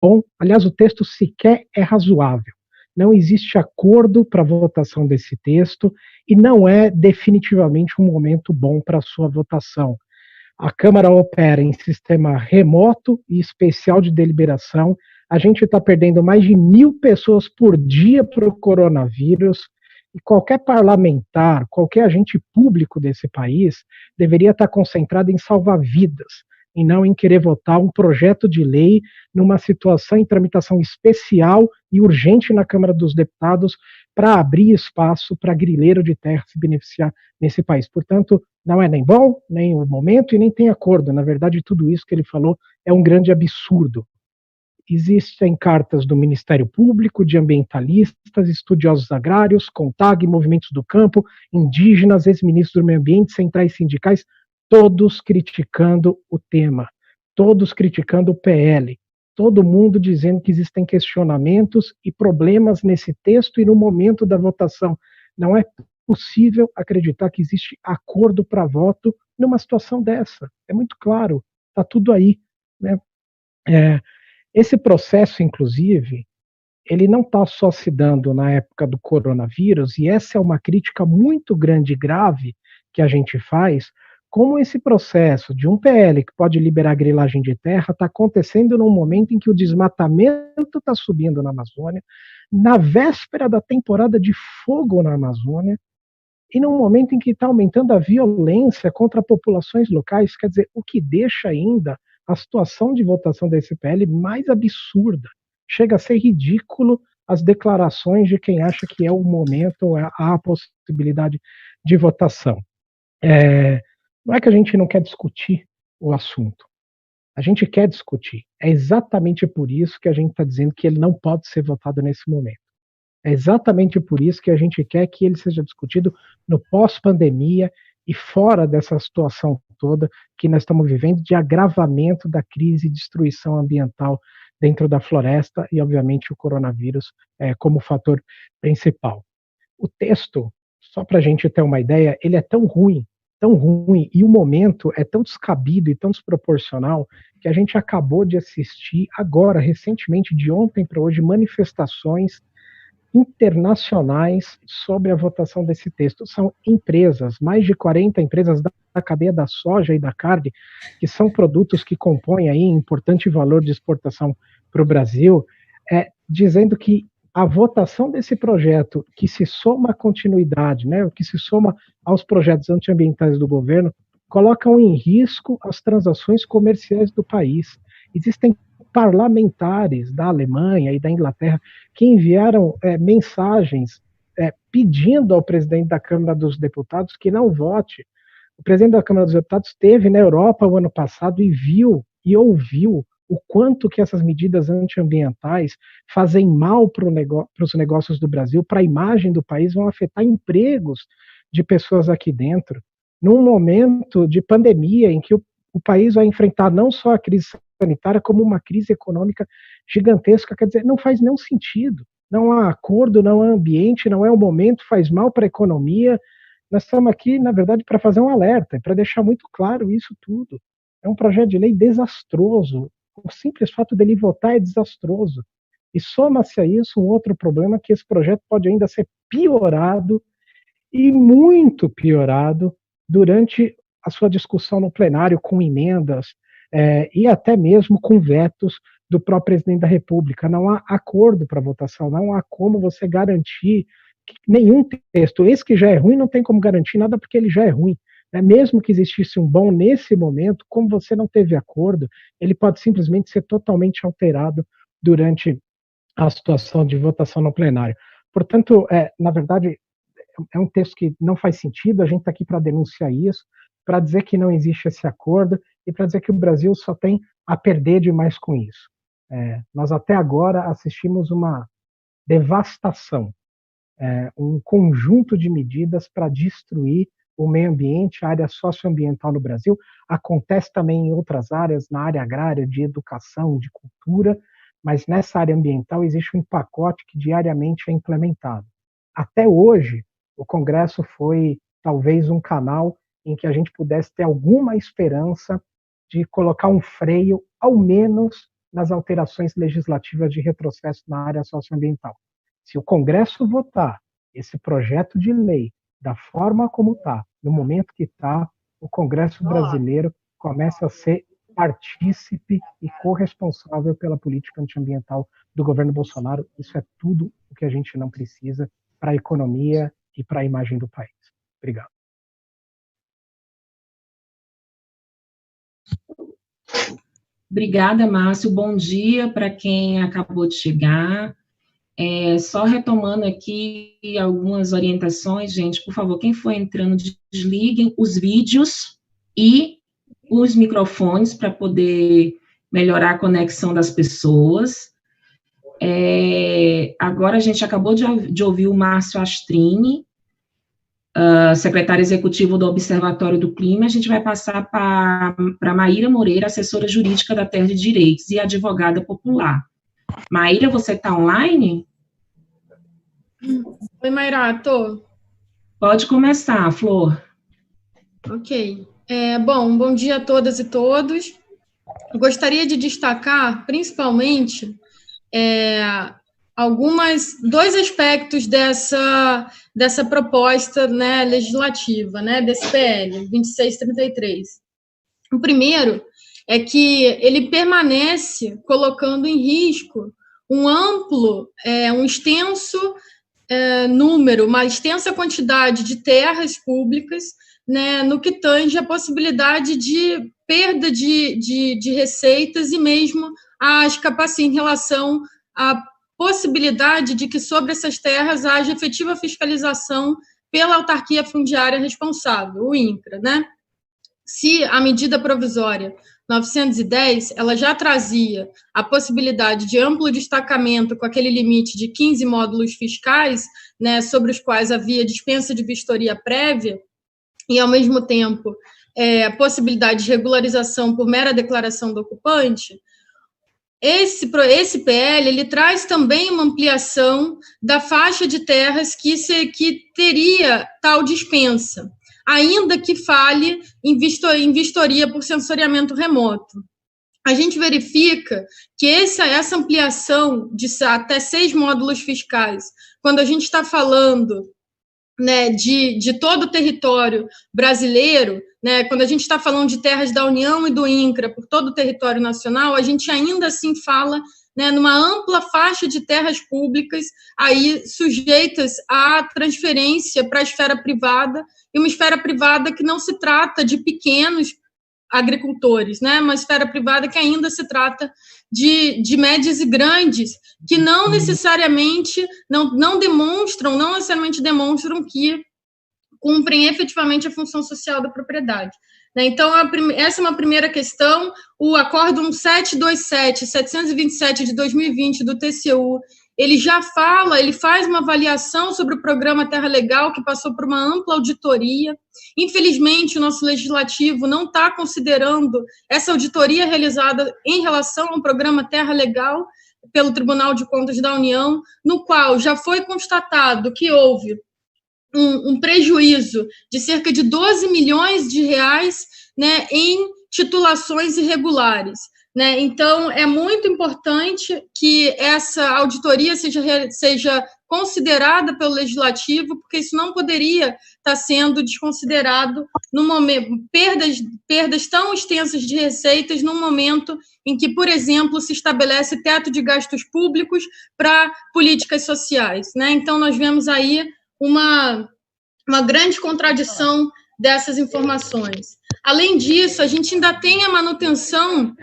bom, aliás, o texto sequer é razoável. Não existe acordo para a votação desse texto e não é definitivamente um momento bom para a sua votação. A Câmara opera em sistema remoto e especial de deliberação. A gente está perdendo mais de 1.000 pessoas por dia para o coronavírus. E qualquer parlamentar, qualquer agente público desse país deveria estar concentrado em salvar vidas e não em querer votar um projeto de lei numa situação em tramitação especial e urgente na Câmara dos Deputados para abrir espaço para grileiro de terra se beneficiar nesse país. Portanto, não é nem bom, nem o momento e nem tem acordo. Na verdade, tudo isso que ele falou é um grande absurdo. Existem cartas do Ministério Público, de ambientalistas, estudiosos agrários, CONTAG, movimentos do campo, indígenas, ex-ministros do meio ambiente, centrais sindicais, todos criticando o tema, todos criticando o PL, todo mundo dizendo que existem questionamentos e problemas nesse texto e no momento da votação. Não é possível acreditar que existe acordo para voto numa situação dessa. É muito claro, está tudo aí. Né? É, esse processo, inclusive, ele não está só se dando na época do coronavírus, e essa é uma crítica muito grande e grave que a gente faz, como esse processo de um PL que pode liberar grilagem de terra está acontecendo num momento em que o desmatamento está subindo na Amazônia, na véspera da temporada de fogo na Amazônia, e num momento em que está aumentando a violência contra populações locais, quer dizer, o que deixa ainda a situação de votação da SPL mais absurda. Chega a ser ridículo as declarações de quem acha que é o momento, ou há a possibilidade de votação. Não é que a gente não quer discutir o assunto, a gente quer discutir. É exatamente por isso que a gente está dizendo que ele não pode ser votado nesse momento. É exatamente por isso que a gente quer que ele seja discutido no pós-pandemia e fora dessa situação toda que nós estamos vivendo de agravamento da crise e destruição ambiental dentro da floresta e, obviamente, o coronavírus como fator principal. O texto, só para a gente ter uma ideia, ele é tão ruim, e o momento é tão descabido e tão desproporcional que a gente acabou de assistir agora, recentemente, de ontem para hoje, manifestações internacionais sobre a votação desse texto. São empresas, mais de 40 empresas da cadeia da soja e da carne, que são produtos que compõem aí importante valor de exportação para o Brasil, dizendo que a votação desse projeto, que se soma à continuidade, né, que se soma aos projetos antiambientais do governo, colocam em risco as transações comerciais do país. Existem parlamentares da Alemanha e da Inglaterra que enviaram mensagens pedindo ao presidente da Câmara dos Deputados que não vote. O presidente da Câmara dos Deputados esteve na Europa o ano passado e viu e ouviu o quanto que essas medidas antiambientais fazem mal para os negócios do Brasil, para a imagem do país, vão afetar empregos de pessoas aqui dentro, num momento de pandemia em que o país vai enfrentar não só a crise sanitária, como uma crise econômica gigantesca. Quer dizer, não faz nenhum sentido. Não há acordo, não há ambiente, não é o momento, faz mal para a economia. Nós estamos aqui, na verdade, para fazer um alerta, para deixar muito claro isso tudo. É um projeto de lei desastroso. O simples fato dele votar é desastroso. E soma-se a isso um outro problema, que esse projeto pode ainda ser piorado, e muito piorado, durante a sua discussão no plenário, com emendas, e até mesmo com vetos do próprio presidente da República. Não há acordo para votação, não há como você garantir que nenhum texto, esse que já é ruim, não tem como garantir nada porque ele já é ruim. Né? Mesmo que existisse um bom nesse momento, como você não teve acordo, ele pode simplesmente ser totalmente alterado durante a situação de votação no plenário. Portanto, na verdade, é um texto que não faz sentido, a gente está aqui para denunciar isso, para dizer que não existe esse acordo e para dizer que o Brasil só tem a perder demais com isso. Nós até agora assistimos uma devastação, um conjunto de medidas para destruir o meio ambiente, a área socioambiental no Brasil. Acontece também em outras áreas, na área agrária, de educação, de cultura, mas nessa área ambiental existe um pacote que diariamente é implementado. Até hoje, o Congresso foi talvez um canal em que a gente pudesse ter alguma esperança de colocar um freio, ao menos nas alterações legislativas de retrocesso na área socioambiental. Se o Congresso votar esse projeto de lei da forma como está, no momento que está, o Congresso brasileiro começa a ser partícipe e corresponsável pela política antiambiental do governo Bolsonaro. Isso é tudo o que a gente não precisa para a economia e para a imagem do país. Obrigado. Obrigada, Márcio. Bom dia para quem acabou de chegar. Só retomando aqui algumas orientações, gente, por favor, quem for entrando, desliguem os vídeos e os microfones para poder melhorar a conexão das pessoas. Agora a gente acabou de ouvir o Márcio Astrini, secretário executivo do Observatório do Clima. A gente vai passar para Maíra Moreira, assessora jurídica da Terra de Direitos e advogada popular. Maíra, você está online? Oi, Maíra, tô. Pode começar, Flor. Ok. Bom dia a todas e todos. Eu gostaria de destacar, principalmente, dois aspectos dessa proposta, né, legislativa, né, desse PL 2633. O primeiro é que ele permanece colocando em risco um amplo, um extenso número, uma extensa quantidade de terras públicas, né, no que tange a possibilidade de perda de receitas e mesmo em relação à possibilidade de que sobre essas terras haja efetiva fiscalização pela autarquia fundiária responsável, o INCRA, né? Se a medida provisória 910, ela já trazia a possibilidade de amplo destacamento com aquele limite de 15 módulos fiscais, né, sobre os quais havia dispensa de vistoria prévia, e, ao mesmo tempo, possibilidade de regularização por mera declaração do ocupante. Esse PL, ele traz também uma ampliação da faixa de terras que teria tal dispensa, ainda que fale em vistoria por sensoriamento remoto. A gente verifica que essa ampliação de até 6 módulos fiscais, quando a gente está falando, né, de todo o território brasileiro, né, quando a gente está falando de terras da União e do INCRA por todo o território nacional, a gente ainda assim fala, né, numa ampla faixa de terras públicas aí sujeitas à transferência para a esfera privada, e uma esfera privada que não se trata de pequenos agricultores, né, uma esfera privada que ainda se trata de médias e grandes, que não necessariamente demonstram que cumprem efetivamente a função social da propriedade. Então, essa é uma primeira questão. O Acórdão 727 de 2020 do TCU, ele faz uma avaliação sobre o programa Terra Legal, que passou por uma ampla auditoria. Infelizmente, o nosso legislativo não está considerando essa auditoria realizada em relação ao programa Terra Legal pelo Tribunal de Contas da União, no qual já foi constatado que houve um prejuízo de cerca de 12 milhões de reais, né, em titulações irregulares. Né? Então, é muito importante que essa auditoria seja considerada pelo Legislativo, porque isso não poderia estar sendo desconsiderado no momento, perdas tão extensas de receitas num momento em que, por exemplo, se estabelece teto de gastos públicos para políticas sociais. Né? Então, nós vemos aí uma grande contradição dessas informações. Além disso, a gente ainda tem a manutenção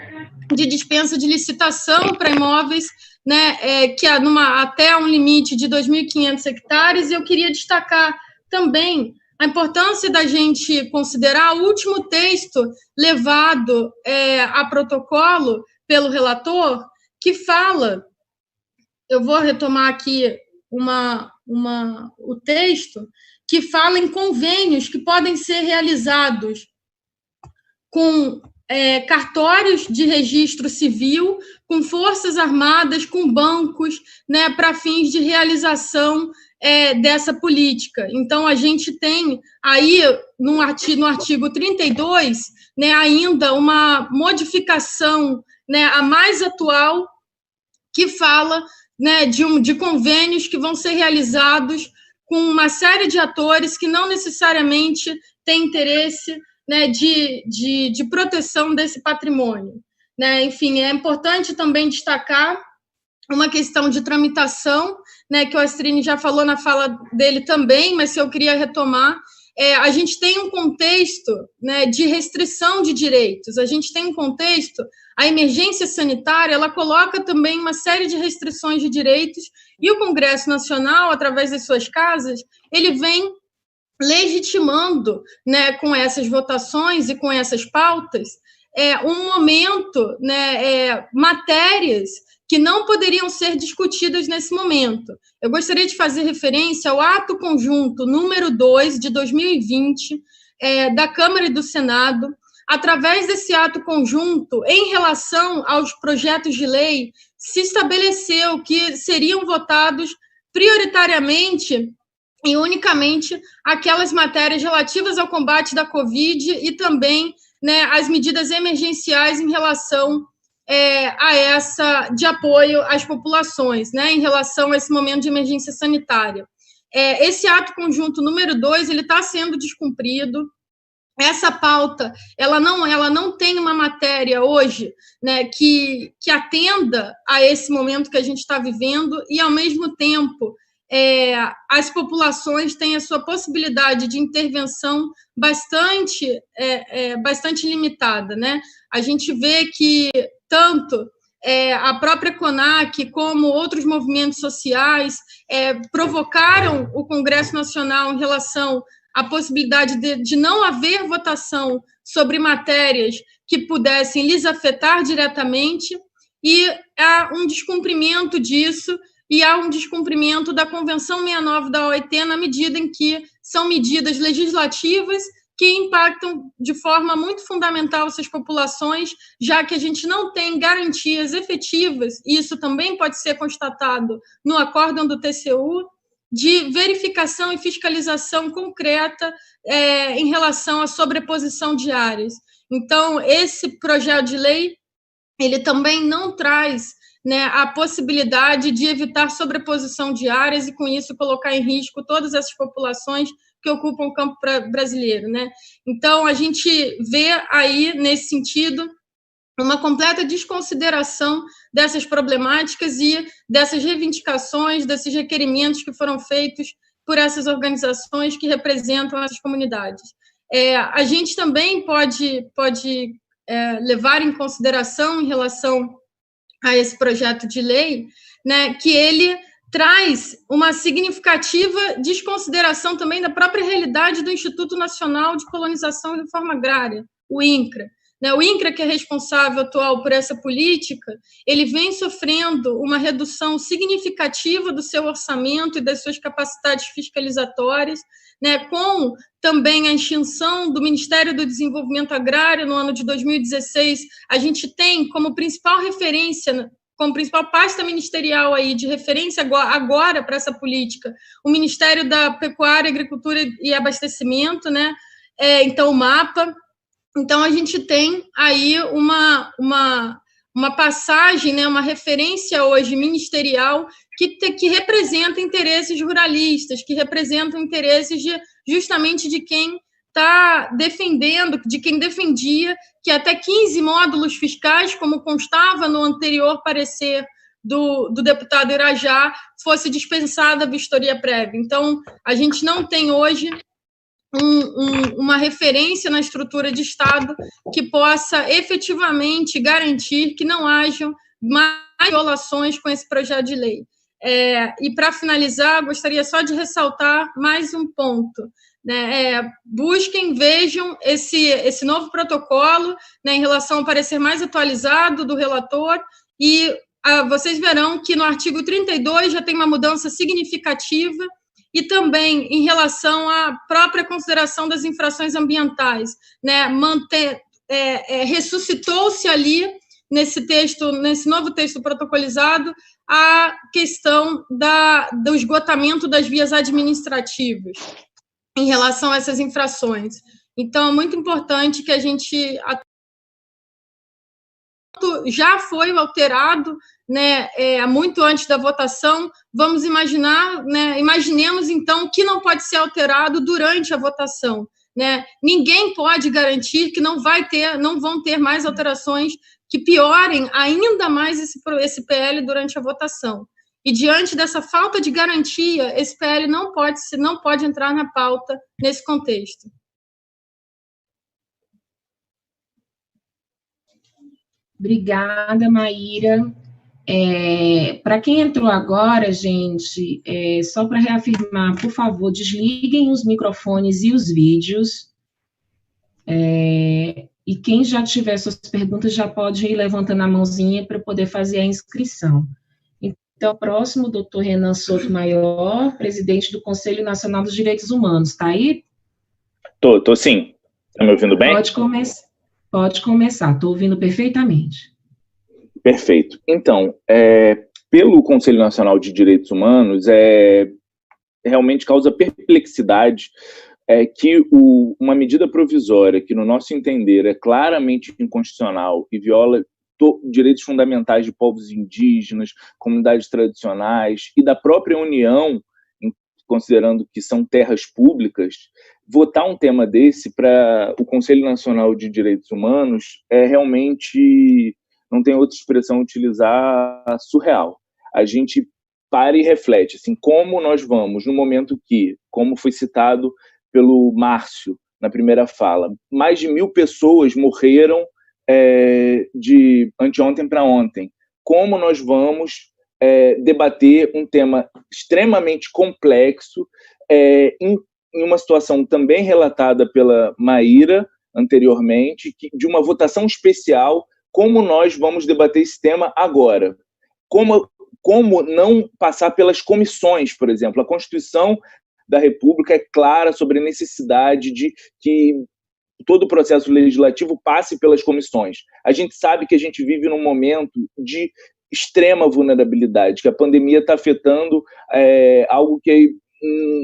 de dispensa de licitação para imóveis, né, que até um limite de 2.500 hectares, e eu queria destacar também a importância da gente considerar o último texto levado a protocolo pelo relator, que fala, eu vou retomar aqui o texto, que fala em convênios que podem ser realizados com cartórios de registro civil, com forças armadas, com bancos, né, para fins de realização dessa política. Então, a gente tem aí, no artigo 32, né, ainda uma modificação né, a mais atual, que fala, né, de convênios que vão ser realizados com uma série de atores que não necessariamente têm interesse, né, de proteção desse patrimônio, né? Enfim, é importante também destacar uma questão de tramitação, né, que o Astrini já falou na fala dele também, mas se eu queria retomar, a gente tem um contexto, né, de restrição de direitos, a gente tem um contexto, a emergência sanitária, ela coloca também uma série de restrições de direitos, e o Congresso Nacional, através das suas casas, ele vem legitimando, né, com essas votações e com essas pautas, um momento, né, matérias que não poderiam ser discutidas nesse momento. Eu gostaria de fazer referência ao ato conjunto número 2 de 2020, da Câmara e do Senado. Através desse ato conjunto, em relação aos projetos de lei, se estabeleceu que seriam votados prioritariamente e unicamente aquelas matérias relativas ao combate da Covid e também, né, as medidas emergenciais em relação a essa de apoio às populações, né, em relação a esse momento de emergência sanitária. Esse ato conjunto número 2, ele está sendo descumprido. Essa pauta, ela não tem uma matéria hoje, né, que atenda a esse momento que a gente está vivendo e, ao mesmo tempo, as populações têm a sua possibilidade de intervenção bastante limitada, né? A gente vê que tanto a própria CONAC como outros movimentos sociais provocaram o Congresso Nacional em relação à possibilidade de não haver votação sobre matérias que pudessem lhes afetar diretamente, e há um descumprimento disso, e há um descumprimento da Convenção 69 da OIT na medida em que são medidas legislativas que impactam de forma muito fundamental essas populações, já que a gente não tem garantias efetivas, e isso também pode ser constatado no acórdão do TCU, de verificação e fiscalização concreta em relação à sobreposição de áreas. Então, esse projeto de lei, ele também não traz, né, a possibilidade de evitar sobreposição de áreas e, com isso, colocar em risco todas essas populações que ocupam o campo brasileiro, né? Então, a gente vê aí, nesse sentido, uma completa desconsideração dessas problemáticas e dessas reivindicações, desses requerimentos que foram feitos por essas organizações que representam essas comunidades. A gente também pode levar em consideração, em relação a esse projeto de lei, né, que ele traz uma significativa desconsideração também da própria realidade do Instituto Nacional de Colonização e Reforma Agrária, o INCRA. O INCRA, que é responsável atual por essa política, ele vem sofrendo uma redução significativa do seu orçamento e das suas capacidades fiscalizatórias, né, com também a extinção do Ministério do Desenvolvimento Agrário no ano de 2016. A gente tem como principal referência, como principal pasta ministerial aí de referência agora para essa política, o Ministério da Pecuária, Agricultura e Abastecimento, né? Então, o MAPA. Então, a gente tem aí uma passagem, né, uma referência hoje ministerial que representa interesses ruralistas, que representam interesses justamente de quem está defendendo, de quem defendia que até 15 módulos fiscais, como constava no anterior parecer do deputado Irajá, fosse dispensada a vistoria prévia. Então, a gente não tem hoje uma referência na estrutura de Estado que possa efetivamente garantir que não hajam mais violações com esse projeto de lei. E, para finalizar, gostaria só de ressaltar mais um ponto, né? Busquem, vejam esse novo protocolo, né, em relação ao parecer mais atualizado do relator, e vocês verão que no artigo 32 já tem uma mudança significativa, e também em relação à própria consideração das infrações ambientais, né? Ressuscitou-se ali, nesse novo texto protocolizado, a questão do esgotamento das vias administrativas em relação a essas infrações. Então, é muito importante que a gente já foi alterado, né, muito antes da votação. Vamos imaginar, né, imaginemos então o que não pode ser alterado durante a votação, né? Ninguém pode garantir que não vão ter mais alterações que piorem ainda mais esse PL durante a votação. E diante dessa falta de garantia, esse PL não pode entrar na pauta nesse contexto. Obrigada, Maíra. Para quem entrou agora, gente, só para reafirmar, por favor, desliguem os microfones e os vídeos. E quem já tiver suas perguntas já pode ir levantando a mãozinha para poder fazer a inscrição. Então, próximo, doutor Renan Sotomayor, presidente do Conselho Nacional dos Direitos Humanos. Está aí? Tô sim. Está me ouvindo bem? Pode começar, estou ouvindo perfeitamente. Perfeito. Então, pelo Conselho Nacional de Direitos Humanos, realmente causa perplexidade que uma medida provisória que, no nosso entender, é claramente inconstitucional e viola direitos fundamentais de povos indígenas, comunidades tradicionais e da própria União, considerando que são terras públicas, votar um tema desse para o Conselho Nacional de Direitos Humanos realmente, não tem outra expressão a utilizar, surreal. A gente para e reflete, assim, como nós vamos, no momento que, como foi citado pelo Márcio na primeira fala, mais de 1.000 pessoas morreram de anteontem para ontem. Como nós vamos debater um tema extremamente complexo em uma situação também relatada pela Maíra anteriormente, de uma votação especial, como nós vamos debater esse tema agora? Como não passar pelas comissões, por exemplo? A Constituição da República é clara sobre a necessidade de que todo o processo legislativo passe pelas comissões. A gente sabe que a gente vive num momento de extrema vulnerabilidade, que a pandemia está afetando algo que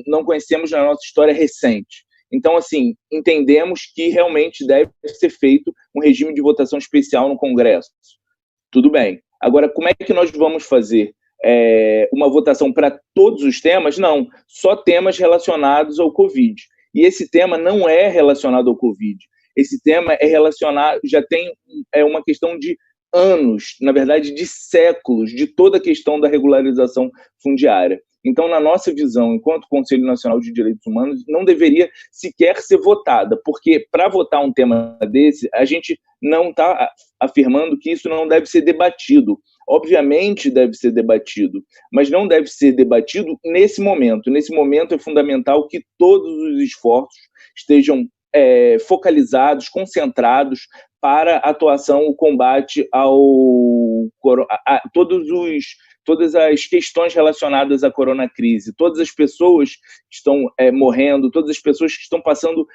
não conhecemos na nossa história recente. Então, assim, entendemos que realmente deve ser feito um regime de votação especial no Congresso. Tudo bem. Agora, como é que nós vamos fazer uma votação para todos os temas? Não, só temas relacionados ao Covid. E esse tema não é relacionado ao Covid. Esse tema é relacionado, já tem uma questão de anos, na verdade, de séculos, de toda a questão da regularização fundiária. Então, na nossa visão, enquanto Conselho Nacional de Direitos Humanos, não deveria sequer ser votada, porque para votar um tema desse, a gente não está afirmando que isso não deve ser debatido. Obviamente deve ser debatido, mas não deve ser debatido nesse momento. Nesse momento é fundamental que todos os esforços estejam focalizados, concentrados para a atuação, o combate a todas as questões relacionadas à coronacrise, todas as pessoas que estão morrendo, todas as pessoas que estão passando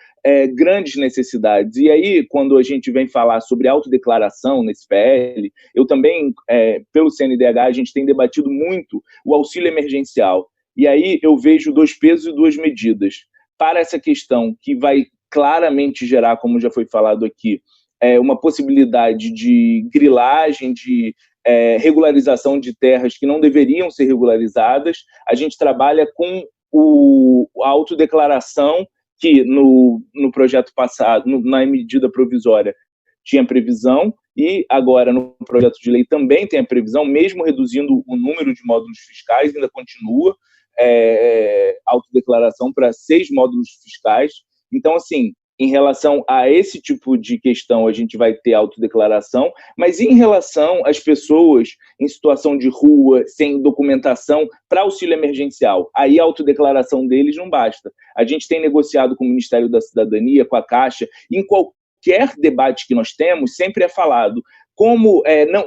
grandes necessidades. E aí, quando a gente vem falar sobre autodeclaração nesse PL, eu também, pelo CNDH, a gente tem debatido muito o auxílio emergencial. E aí eu vejo 2 pesos e 2 medidas. Para essa questão que vai claramente gerar, como já foi falado aqui, uma possibilidade de grilagem, de regularização de terras que não deveriam ser regularizadas. A gente trabalha com a autodeclaração, que no projeto passado, na medida provisória, tinha previsão, e agora no projeto de lei também tem a previsão, mesmo reduzindo o número de módulos fiscais, ainda continua autodeclaração para 6 módulos fiscais. Então, assim, em relação a esse tipo de questão, a gente vai ter autodeclaração, mas em relação às pessoas em situação de rua, sem documentação, para auxílio emergencial, aí a autodeclaração deles não basta. A gente tem negociado com o Ministério da Cidadania, com a Caixa, e em qualquer debate que nós temos, sempre é falado como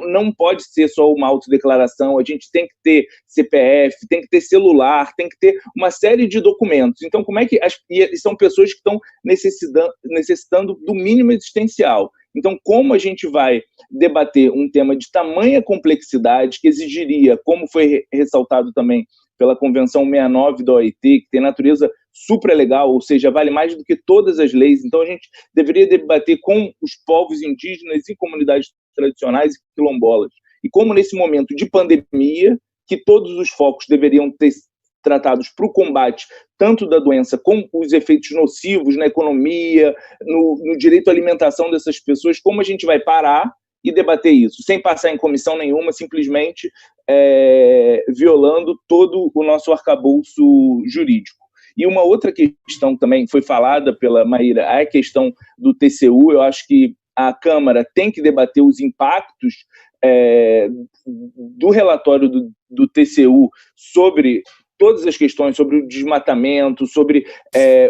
não pode ser só uma autodeclaração, a gente tem que ter CPF, tem que ter celular, tem que ter uma série de documentos. Então, como é que... são pessoas que estão necessitando do mínimo existencial. Então, como a gente vai debater um tema de tamanha complexidade que exigiria, como foi ressaltado também pela Convenção 69 da OIT, que tem natureza supralegal, ou seja, vale mais do que todas as leis. Então, a gente deveria debater com os povos indígenas e comunidades tradicionais e quilombolas. E como nesse momento de pandemia, que todos os focos deveriam ter tratados para o combate tanto da doença como os efeitos nocivos na economia, no direito à alimentação dessas pessoas, como a gente vai parar e debater isso, sem passar em comissão nenhuma, simplesmente violando todo o nosso arcabouço jurídico. E uma outra questão também foi falada pela Maíra, a questão do TCU. Eu acho que a Câmara tem que debater os impactos do relatório do TCU sobre todas as questões, sobre o desmatamento, sobre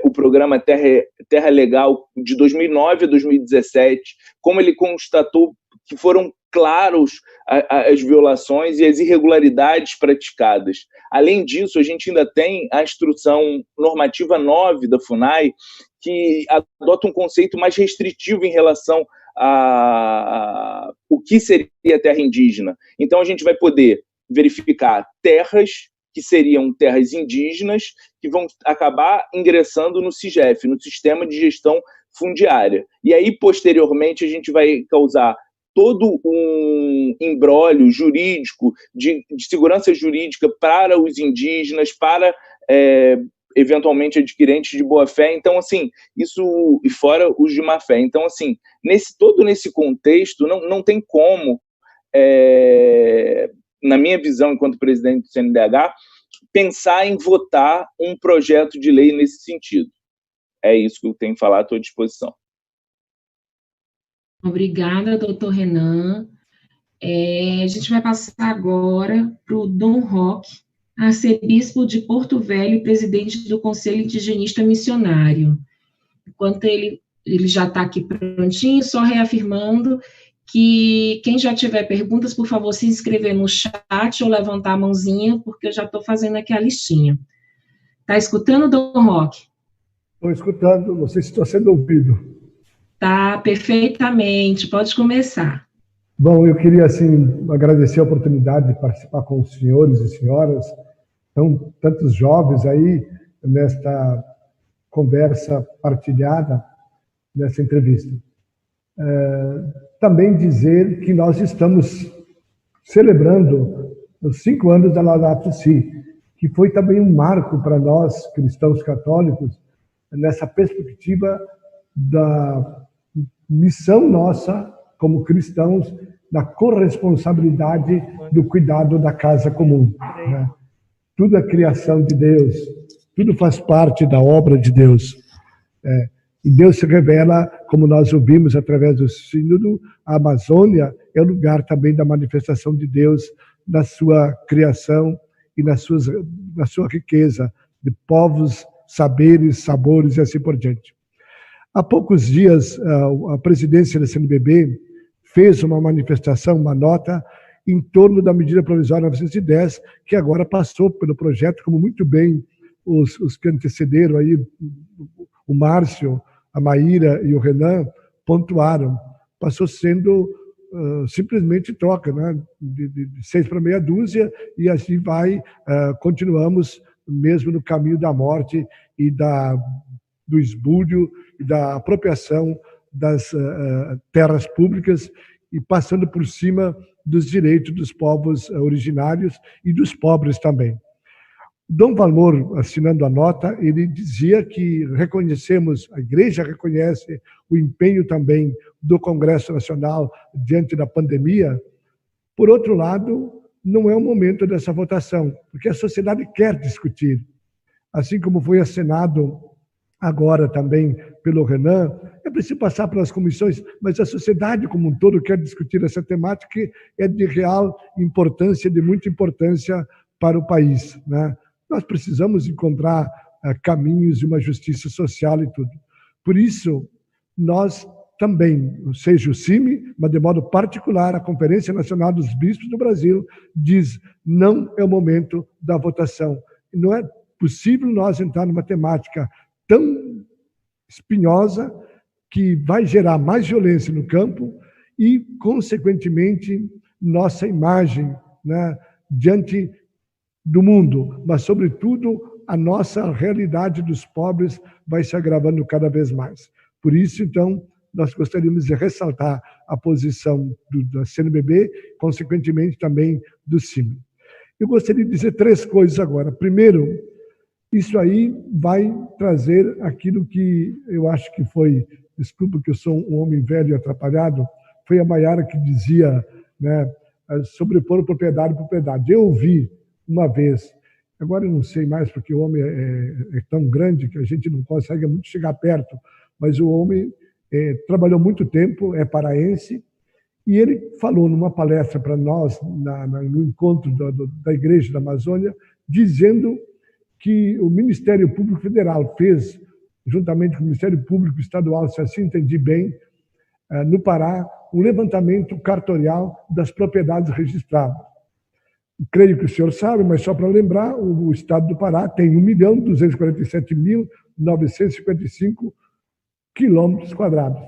o programa Terra Legal de 2009 a 2017, como ele constatou que foram claros as violações e as irregularidades praticadas. Além disso, a gente ainda tem a Instrução Normativa 9 da FUNAI, que adota um conceito mais restritivo em relação a o que seria terra indígena. Então, a gente vai poder verificar terras que seriam terras indígenas, que vão acabar ingressando no SIGEF, no Sistema de Gestão Fundiária. E aí, posteriormente, a gente vai causar todo um imbróglio jurídico, de segurança jurídica para os indígenas, para, eventualmente, adquirentes de boa-fé. Então, assim, isso, e fora os de má-fé. Então, assim, todo nesse contexto, não tem como, na minha visão, enquanto presidente do CNDH, pensar em votar um projeto de lei nesse sentido. É isso que eu tenho que falar, estou à disposição. Obrigada, doutor Renan. A gente vai passar agora para o Dom Roque, arcebispo de Porto Velho e presidente do Conselho Indigenista Missionário. Enquanto ele já está aqui prontinho, só reafirmando que quem já tiver perguntas, por favor, se inscrever no chat ou levantar a mãozinha, porque eu já estou fazendo aqui a listinha. Está escutando, Dom Roque? Estou escutando, não sei se estou sendo ouvido. Tá, perfeitamente, pode começar. Bom, eu queria, assim, agradecer a oportunidade de participar com os senhores e senhoras, tantos jovens aí, nesta conversa partilhada, nessa entrevista. Também dizer que nós estamos celebrando os 5 anos da Laudato Si, que foi também um marco para nós, cristãos católicos, nessa perspectiva da missão nossa, como cristãos, da corresponsabilidade do cuidado da casa comum. Né? Tudo é criação de Deus, tudo faz parte da obra de Deus. E Deus se revela, como nós ouvimos através do sínodo, a Amazônia é o lugar também da manifestação de Deus na sua criação e na sua riqueza de povos, saberes, sabores e assim por diante. Há poucos dias, a presidência da CNBB fez uma manifestação, uma nota, em torno da medida provisória 910, que agora passou pelo projeto, como muito bem os que antecederam aí, o Márcio, a Maíra e o Renan, pontuaram. Passou sendo simplesmente troca, né? de 6 para meia dúzia, e assim vai, continuamos mesmo no caminho da morte e do esbulho e da apropriação das terras públicas e passando por cima dos direitos dos povos originários e dos pobres também. Dom Valmor, assinando a nota, ele dizia que a Igreja reconhece o empenho também do Congresso Nacional diante da pandemia. Por outro lado, não é o momento dessa votação, porque a sociedade quer discutir. Assim como foi assinado agora também pelo Renan, é preciso passar pelas comissões, mas a sociedade como um todo quer discutir essa temática, que é de real importância, de muita importância para o país, né? Nós precisamos encontrar caminhos de uma justiça social e tudo. Por isso, nós também, seja o CIMI, mas de modo particular, a Conferência Nacional dos Bispos do Brasil, diz: não é o momento da votação. Não é possível nós entrar numa temática tão espinhosa que vai gerar mais violência no campo e, consequentemente, nossa imagem, né, diante do mundo, mas, sobretudo, a nossa realidade dos pobres vai se agravando cada vez mais. Por isso, então, nós gostaríamos de ressaltar a posição da CNBB, consequentemente também do CIMI. Eu gostaria de dizer 3 coisas agora. Primeiro, isso aí vai trazer aquilo que eu acho que foi, desculpa que eu sou um homem velho e atrapalhado, foi a Maiara que dizia, né, sobrepor propriedade e propriedade. Eu ouvi uma vez, agora eu não sei mais porque o homem é tão grande que a gente não consegue muito chegar perto, mas o homem trabalhou muito tempo, é paraense, e ele falou numa palestra para nós, no encontro da Igreja da Amazônia, dizendo que o Ministério Público Federal fez, juntamente com o Ministério Público Estadual, se assim entendi bem, no Pará, um levantamento cartorial das propriedades registradas. Creio que o senhor sabe, mas só para lembrar, o estado do Pará tem 1.247.955 quilômetros quadrados.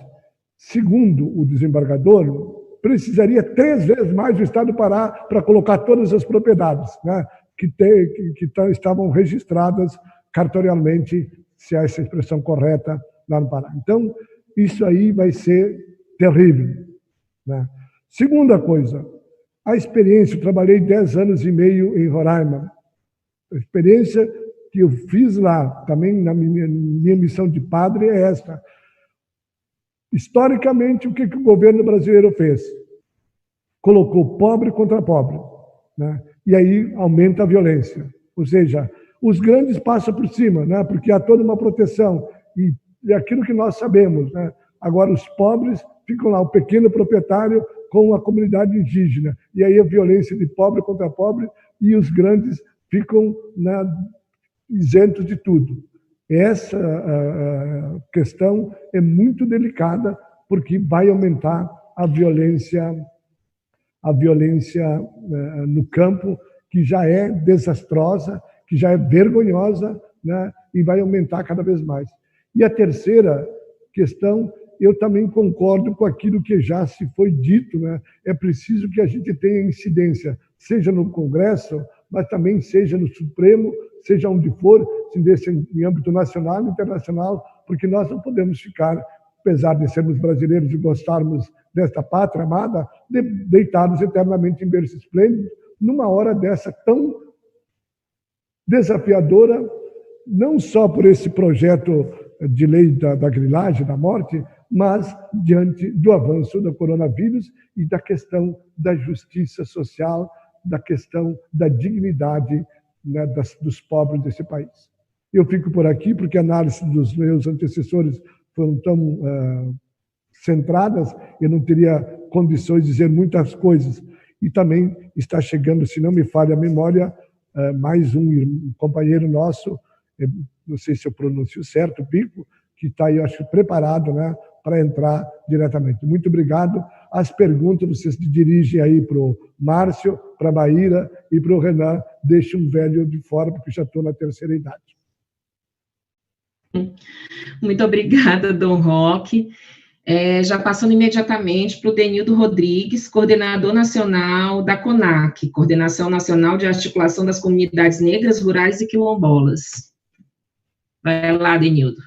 Segundo o desembargador, precisaria 3 vezes mais o estado do Pará para colocar todas as propriedades, né, que estavam registradas cartorialmente, se é essa expressão correta, lá no Pará. Então, isso aí vai ser terrível, né? Segunda coisa, a experiência, eu trabalhei 10 anos e meio em Roraima. A experiência que eu fiz lá, também na minha missão de padre, é esta. Historicamente, o que o governo brasileiro fez? Colocou pobre contra pobre, né? E aí aumenta a violência. Ou seja, os grandes passam por cima, né? Porque há toda uma proteção. E aquilo que nós sabemos, né? Agora, os pobres ficam lá, o pequeno proprietário com a comunidade indígena. E aí a violência de pobre contra pobre, e os grandes ficam, né, isentos de tudo. Essa questão é muito delicada, porque vai aumentar a violência no campo, que já é desastrosa, que já é vergonhosa, né, e vai aumentar cada vez mais. E a terceira questão, eu também concordo com aquilo que já se foi dito, né? É preciso que a gente tenha incidência, seja no Congresso, mas também seja no Supremo, seja onde for, se em âmbito nacional e internacional, porque nós não podemos ficar, apesar de sermos brasileiros e gostarmos desta pátria amada, deitados eternamente em berço esplêndido, numa hora dessa tão desafiadora, não só por esse projeto de lei da grilagem, da morte, mas diante do avanço do coronavírus e da questão da justiça social, da questão da dignidade, né, dos pobres desse país. Eu fico por aqui, porque a análise dos meus antecessores foram tão centradas, eu não teria condições de dizer muitas coisas. E também está chegando, se não me falha a memória, mais um companheiro nosso, não sei se eu pronuncio certo, Pico, que está aí, eu acho, preparado, né, para entrar diretamente. Muito obrigado. As perguntas vocês dirigem aí para o Márcio, para a Maíra e para o Renan. Deixe um velho de fora, porque já estou na terceira idade. Muito obrigada, Dom Roque. Já passando imediatamente para o Denildo Rodrigues, coordenador nacional da CONAC, Coordenação Nacional de Articulação das Comunidades Negras, Rurais e Quilombolas. Vai lá, Denildo.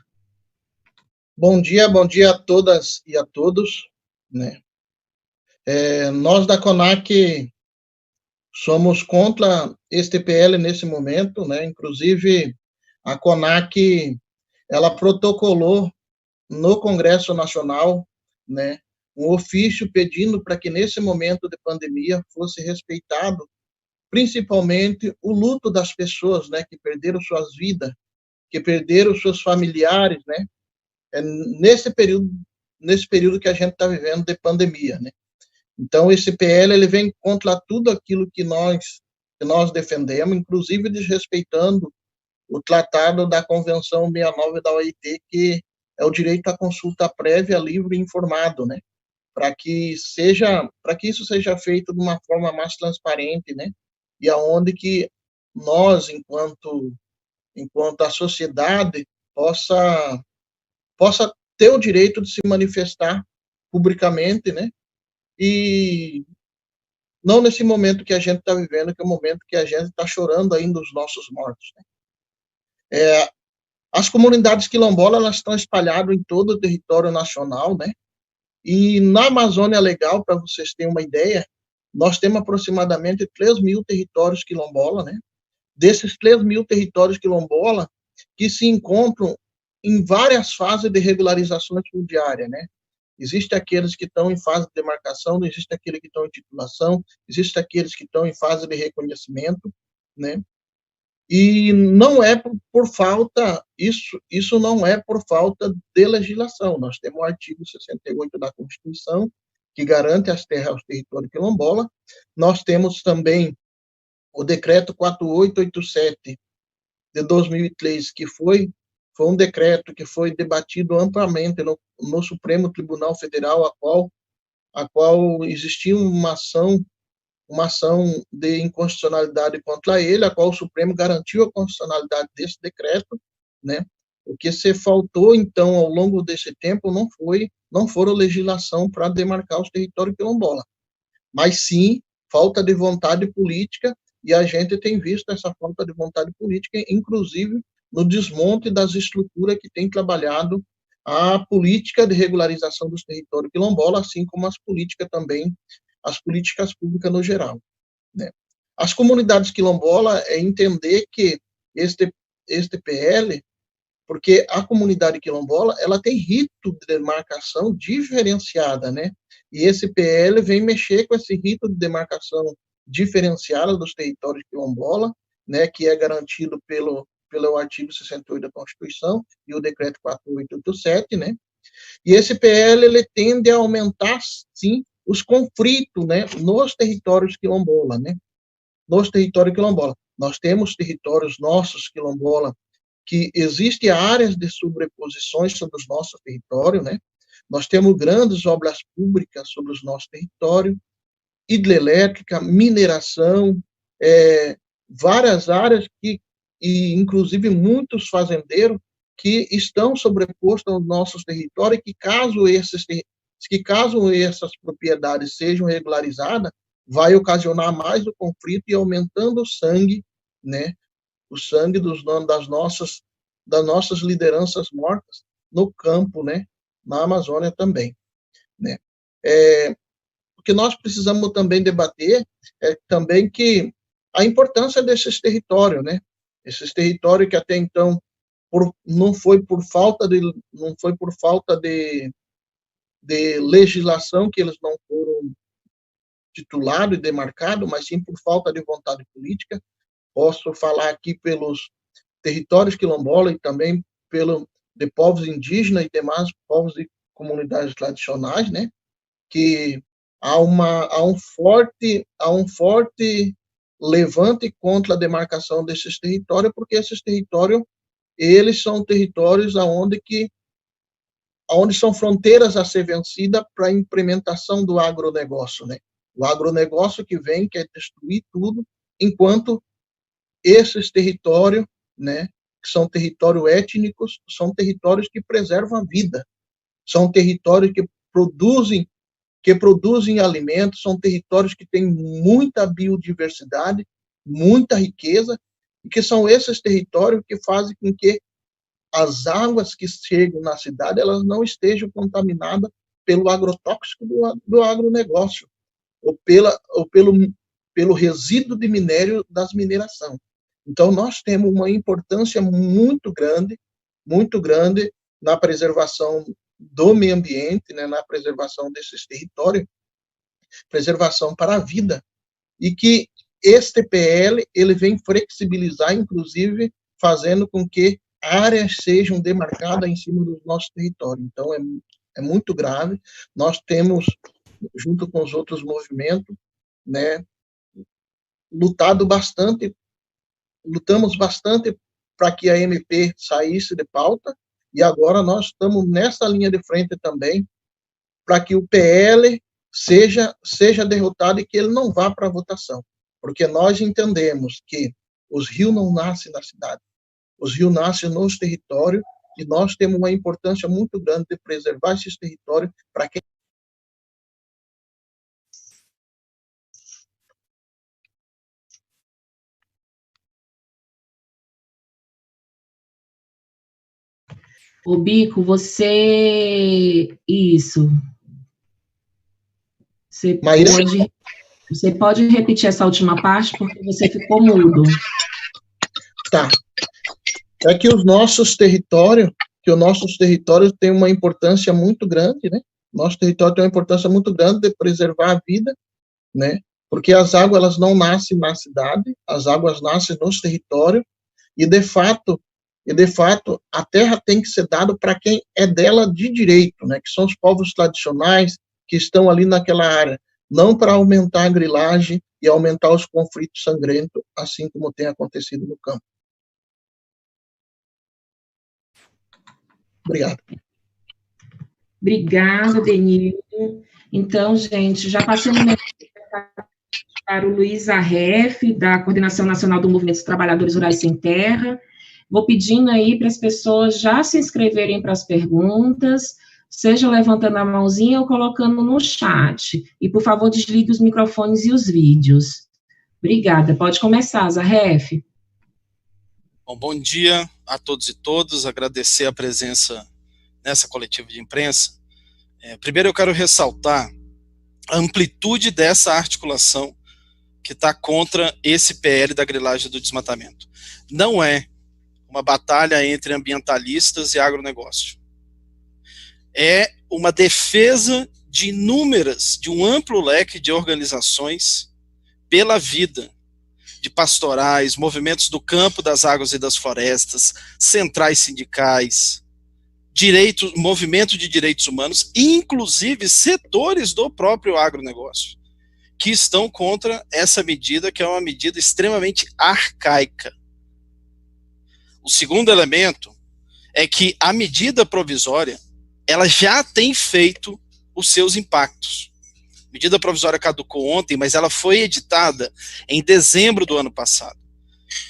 Bom dia a todas e a todos, né? Nós da CONAC somos contra este PL nesse momento, né? Inclusive, a CONAC, ela protocolou no Congresso Nacional, né, um ofício pedindo para que nesse momento de pandemia fosse respeitado principalmente o luto das pessoas, né, que perderam suas vidas, que perderam seus familiares, né, nesse período que a gente está vivendo de pandemia, né. Então, esse PL, ele vem contra tudo aquilo que nós defendemos, inclusive desrespeitando o Tratado da Convenção 69 da OIT, que é o direito à consulta prévia, livre e informado, né, para que isso seja feito de uma forma mais transparente, né, e aonde que nós, enquanto a sociedade, possa ter o direito de se manifestar publicamente, né, e não nesse momento que a gente está vivendo, que é o momento que a gente está chorando ainda os nossos mortos, né. As comunidades quilombolas, elas estão espalhadas em todo o território nacional, né, E na Amazônia Legal, para vocês terem uma ideia, nós temos aproximadamente 3.000 territórios quilombola, né? Desses 3.000 territórios quilombola, que se encontram em várias fases de regularização fundiária, né? Existem aqueles que estão em fase de demarcação, existe aqueles que estão em titulação, existe aqueles que estão em fase de reconhecimento, né? E não é por falta, isso não é por falta de legislação. Nós temos o artigo 68 da Constituição, que garante as terras aos territórios quilombola. Nós temos também o decreto 4887 de 2003, que foi um decreto que foi debatido amplamente no Supremo Tribunal Federal, a qual existia uma ação de inconstitucionalidade contra ele, a qual o Supremo garantiu a constitucionalidade desse decreto, né? O que se faltou, então, ao longo desse tempo, não foram legislação para demarcar os territórios quilombola, mas sim falta de vontade política, e a gente tem visto essa falta de vontade política, inclusive no desmonte das estruturas que tem trabalhado a política de regularização dos territórios quilombola, assim como as políticas públicas no geral, né? As comunidades quilombola é entender que este PL, porque a comunidade quilombola, ela tem rito de demarcação diferenciada, né? E esse PL vem mexer com esse rito de demarcação diferenciada dos territórios quilombola, né, que é garantido pelo artigo 68 da Constituição e o decreto 4887, né? E esse PL, ele tende a aumentar, sim, os conflitos, né, nos territórios quilombola, né? Nos territórios quilombola. Nós temos territórios nossos quilombola que existem áreas de sobreposições sobre os nossos territórios, né? Nós temos grandes obras públicas sobre os nossos territórios, hidrelétrica, mineração, várias áreas e inclusive muitos fazendeiros que estão sobrepostos aos nossos territórios, que caso essas propriedades sejam regularizadas, vai ocasionar mais o conflito e aumentando o sangue, né? O sangue das nossas lideranças mortas no campo, né? Na Amazônia também, né? O que nós precisamos também debater é também que a importância desses territórios, né? Esses territórios que até então não foi por falta de legislação que eles não foram titulados e demarcados, mas sim por falta de vontade política. Posso falar aqui pelos territórios quilombola e também de povos indígenas e demais povos e comunidades tradicionais, né? Que há um forte levante contra a demarcação desses territórios, porque esses territórios, eles são territórios aonde são fronteiras a ser vencidas para a implementação do agronegócio, né? O agronegócio que vem quer destruir tudo, enquanto esses territórios, né, que são territórios étnicos, são territórios que preservam a vida, são territórios que produzem alimentos, são territórios que têm muita biodiversidade, muita riqueza, e que são esses territórios que fazem com que as águas que chegam na cidade, elas não estejam contaminadas pelo agrotóxico do agronegócio, ou pelo resíduo de minério das mineração. Então, nós temos uma importância muito grande na preservação do meio ambiente, né, na preservação desses territórios, preservação para a vida, e que este PL, ele vem flexibilizar, inclusive, fazendo com que áreas sejam demarcadas em cima do nosso território. Então, é muito grave. Nós temos, junto com os outros movimentos, né, lutamos bastante para que a MP saísse de pauta, e agora nós estamos nessa linha de frente também, para que o PL seja derrotado e que ele não vá para a votação. Porque nós entendemos que os rios não nascem na cidade, os rios nascem nos territórios, e nós temos uma importância muito grande de preservar esses territórios para que Ô, Bico, isso. Você pode repetir essa última parte, porque você ficou mudo. Tá. É que o nosso território tem uma importância muito grande, né? Nosso território tem uma importância muito grande de preservar a vida, né? Porque as águas, elas não nascem na cidade, as águas nascem nos territórios, e de fato, a terra tem que ser dada para quem é dela de direito, né? Que são os povos tradicionais que estão ali naquela área, não para aumentar a grilagem e aumentar os conflitos sangrentos, assim como tem acontecido no campo. Obrigado. Obrigada, Denildo. Então, gente, já passando para o Luiz Arref, da Coordenação Nacional do Movimento dos Trabalhadores Rurais Sem Terra. Vou pedindo aí para as pessoas já se inscreverem para as perguntas, seja levantando a mãozinha ou colocando no chat. E, por favor, desligue os microfones e os vídeos. Obrigada. Pode começar, Zarref. Bom dia a todos e todas. Agradecer a presença nessa coletiva de imprensa. Primeiro, eu quero ressaltar a amplitude dessa articulação que está contra esse PL da grilagem do desmatamento. Não é uma batalha entre ambientalistas e agronegócio. É uma defesa de um amplo leque de organizações pela vida, de pastorais, movimentos do campo, das águas e das florestas, centrais sindicais, movimento de direitos humanos, inclusive setores do próprio agronegócio, que estão contra essa medida, que é uma medida extremamente arcaica. O segundo elemento é que a medida provisória, ela já tem feito os seus impactos. A medida provisória caducou ontem, mas ela foi editada em dezembro do ano passado.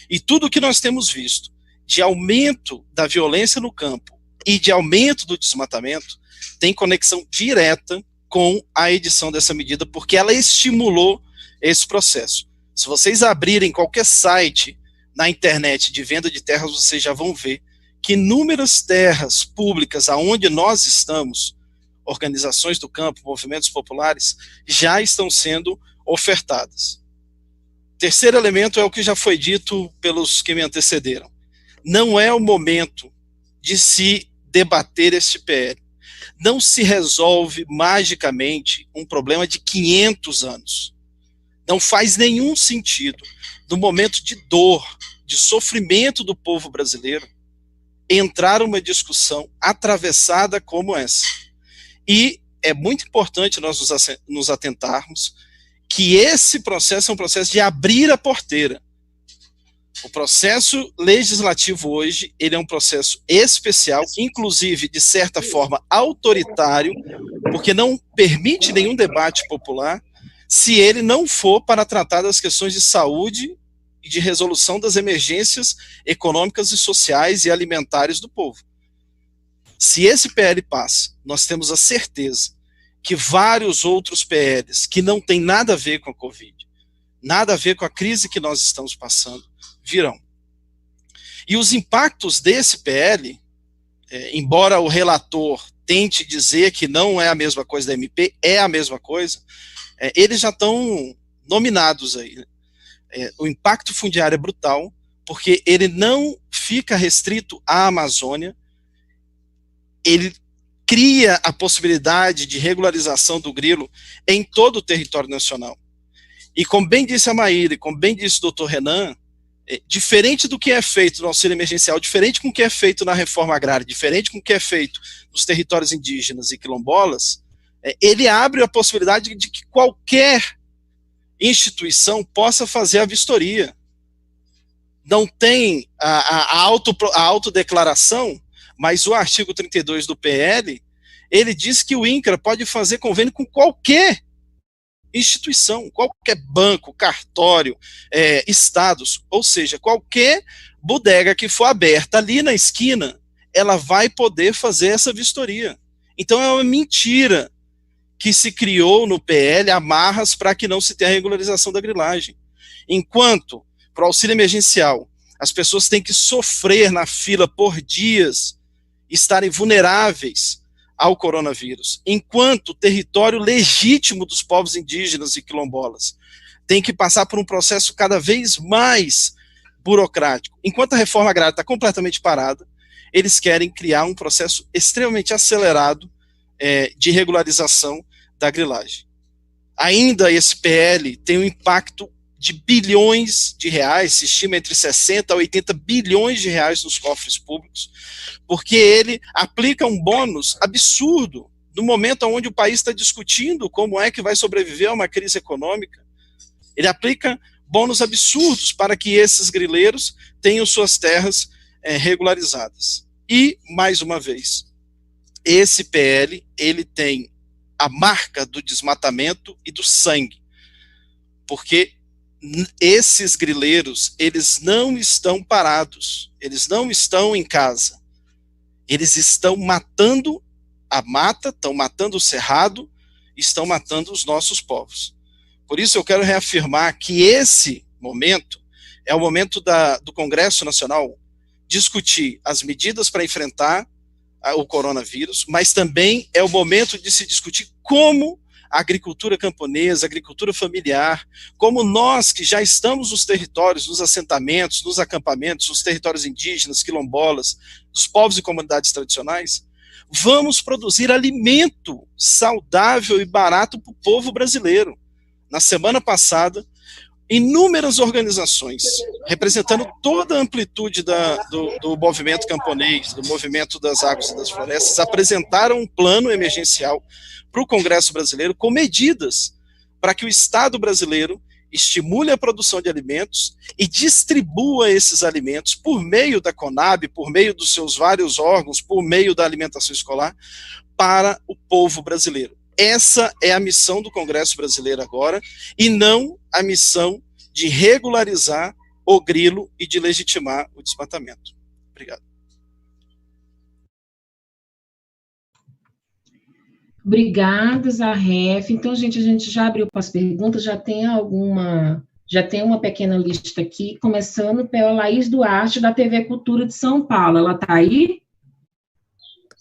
E tudo o que nós temos visto de aumento da violência no campo e de aumento do desmatamento tem conexão direta com a edição dessa medida, porque ela estimulou esse processo. Se vocês abrirem qualquer site na internet de venda de terras, vocês já vão ver que inúmeras terras públicas aonde nós estamos, organizações do campo, movimentos populares, já estão sendo ofertadas. Terceiro elemento é o que já foi dito pelos que me antecederam. Não é o momento de se debater este PL. Não se resolve magicamente um problema de 500 anos. Não faz nenhum sentido, no momento de dor, de sofrimento do povo brasileiro, entrar uma discussão atravessada como essa. E é muito importante nós nos atentarmos que esse processo é um processo de abrir a porteira. O processo legislativo hoje, ele é um processo especial, inclusive, de certa forma, autoritário, porque não permite nenhum debate popular, se ele não for para tratar das questões de saúde e de resolução das emergências econômicas e sociais e alimentares do povo. Se esse PL passa, nós temos a certeza que vários outros PLs que não têm nada a ver com a Covid, nada a ver com a crise que nós estamos passando, virão. E os impactos desse PL, embora o relator tente dizer que não é a mesma coisa da MP, é a mesma coisa, eles já estão nominados aí. O impacto fundiário é brutal, porque ele não fica restrito à Amazônia, ele cria a possibilidade de regularização do grilo em todo o território nacional. E como bem disse a Maíra, e como bem disse o doutor Renan, diferente do que é feito no auxílio emergencial, diferente com o que é feito na reforma agrária, diferente com o que é feito nos territórios indígenas e quilombolas, ele abre a possibilidade de que qualquer instituição possa fazer a vistoria. Não tem a autodeclaração, mas o artigo 32 do PL, ele diz que o INCRA pode fazer convênio com qualquer instituição, qualquer banco, cartório, estados, ou seja, qualquer bodega que for aberta ali na esquina, ela vai poder fazer essa vistoria. Então é uma mentira que se criou no PL amarras para que não se tenha a regularização da grilagem. Enquanto, para o auxílio emergencial, as pessoas têm que sofrer na fila por dias, estarem vulneráveis ao coronavírus, enquanto território legítimo dos povos indígenas e quilombolas tem que passar por um processo cada vez mais burocrático. Enquanto a reforma agrária está completamente parada, eles querem criar um processo extremamente acelerado de regularização da grilagem. Ainda esse PL tem um impacto de bilhões de reais, se estima entre 60 a 80 bilhões de reais nos cofres públicos, porque ele aplica um bônus absurdo no momento onde o país está discutindo como é que vai sobreviver a uma crise econômica. Ele aplica bônus absurdos para que esses grileiros tenham suas terras regularizadas. E, mais uma vez, esse PL, ele tem a marca do desmatamento e do sangue, porque esses grileiros, eles não estão parados, eles não estão em casa, eles estão matando a mata, estão matando o cerrado, estão matando os nossos povos. Por isso eu quero reafirmar que esse momento é o momento do Congresso Nacional discutir as medidas para enfrentar o coronavírus, mas também é o momento de se discutir como a agricultura camponesa, a agricultura familiar, como nós que já estamos nos territórios, nos assentamentos, nos acampamentos, nos territórios indígenas, quilombolas, dos povos e comunidades tradicionais, vamos produzir alimento saudável e barato para o povo brasileiro. Na semana passada, inúmeras organizações, representando toda a amplitude do movimento camponês, do movimento das águas e das florestas, apresentaram um plano emergencial para o Congresso brasileiro com medidas para que o Estado brasileiro estimule a produção de alimentos e distribua esses alimentos por meio da CONAB, por meio dos seus vários órgãos, por meio da alimentação escolar, para o povo brasileiro. Essa é a missão do Congresso brasileiro agora, e não a missão de regularizar o grilo e de legitimar o desmatamento. Obrigado. Obrigada, Zarref. Então, gente, a gente já abriu para as perguntas, já tem uma pequena lista aqui, começando pela Laís Duarte, da TV Cultura de São Paulo. Ela está aí?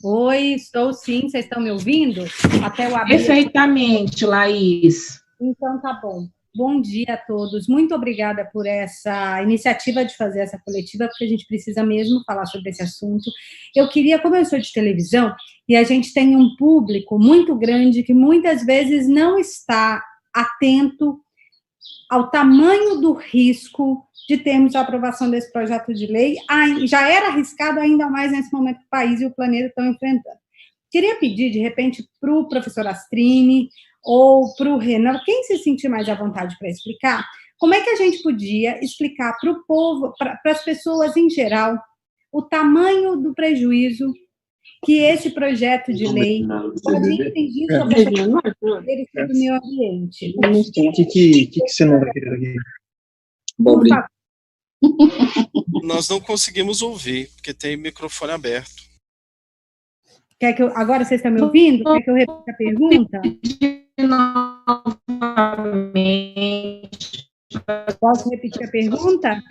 Oi, estou sim, vocês estão me ouvindo? Até o abrir. Perfeitamente, Laís. Então, tá bom. Bom dia a todos. Muito obrigada por essa iniciativa de fazer essa coletiva, porque a gente precisa mesmo falar sobre esse assunto. Eu queria, como eu sou de televisão, e a gente tem um público muito grande que muitas vezes não está atento ao tamanho do risco de termos a aprovação desse projeto de lei, já era arriscado ainda mais nesse momento que o país e o planeta estão enfrentando. Queria pedir, de repente, para o professor Astrini ou para o Renan, quem se sentir mais à vontade para explicar, como é que a gente podia explicar para o povo, para as pessoas em geral, o tamanho do prejuízo que esse projeto de lei pode impedir sobre o meio ambiente. O que você não vai querer aqui? Bom, Nós não conseguimos ouvir, porque tem microfone aberto. Quer que agora vocês estão me ouvindo? Quer que eu repita a pergunta? Posso repetir a pergunta?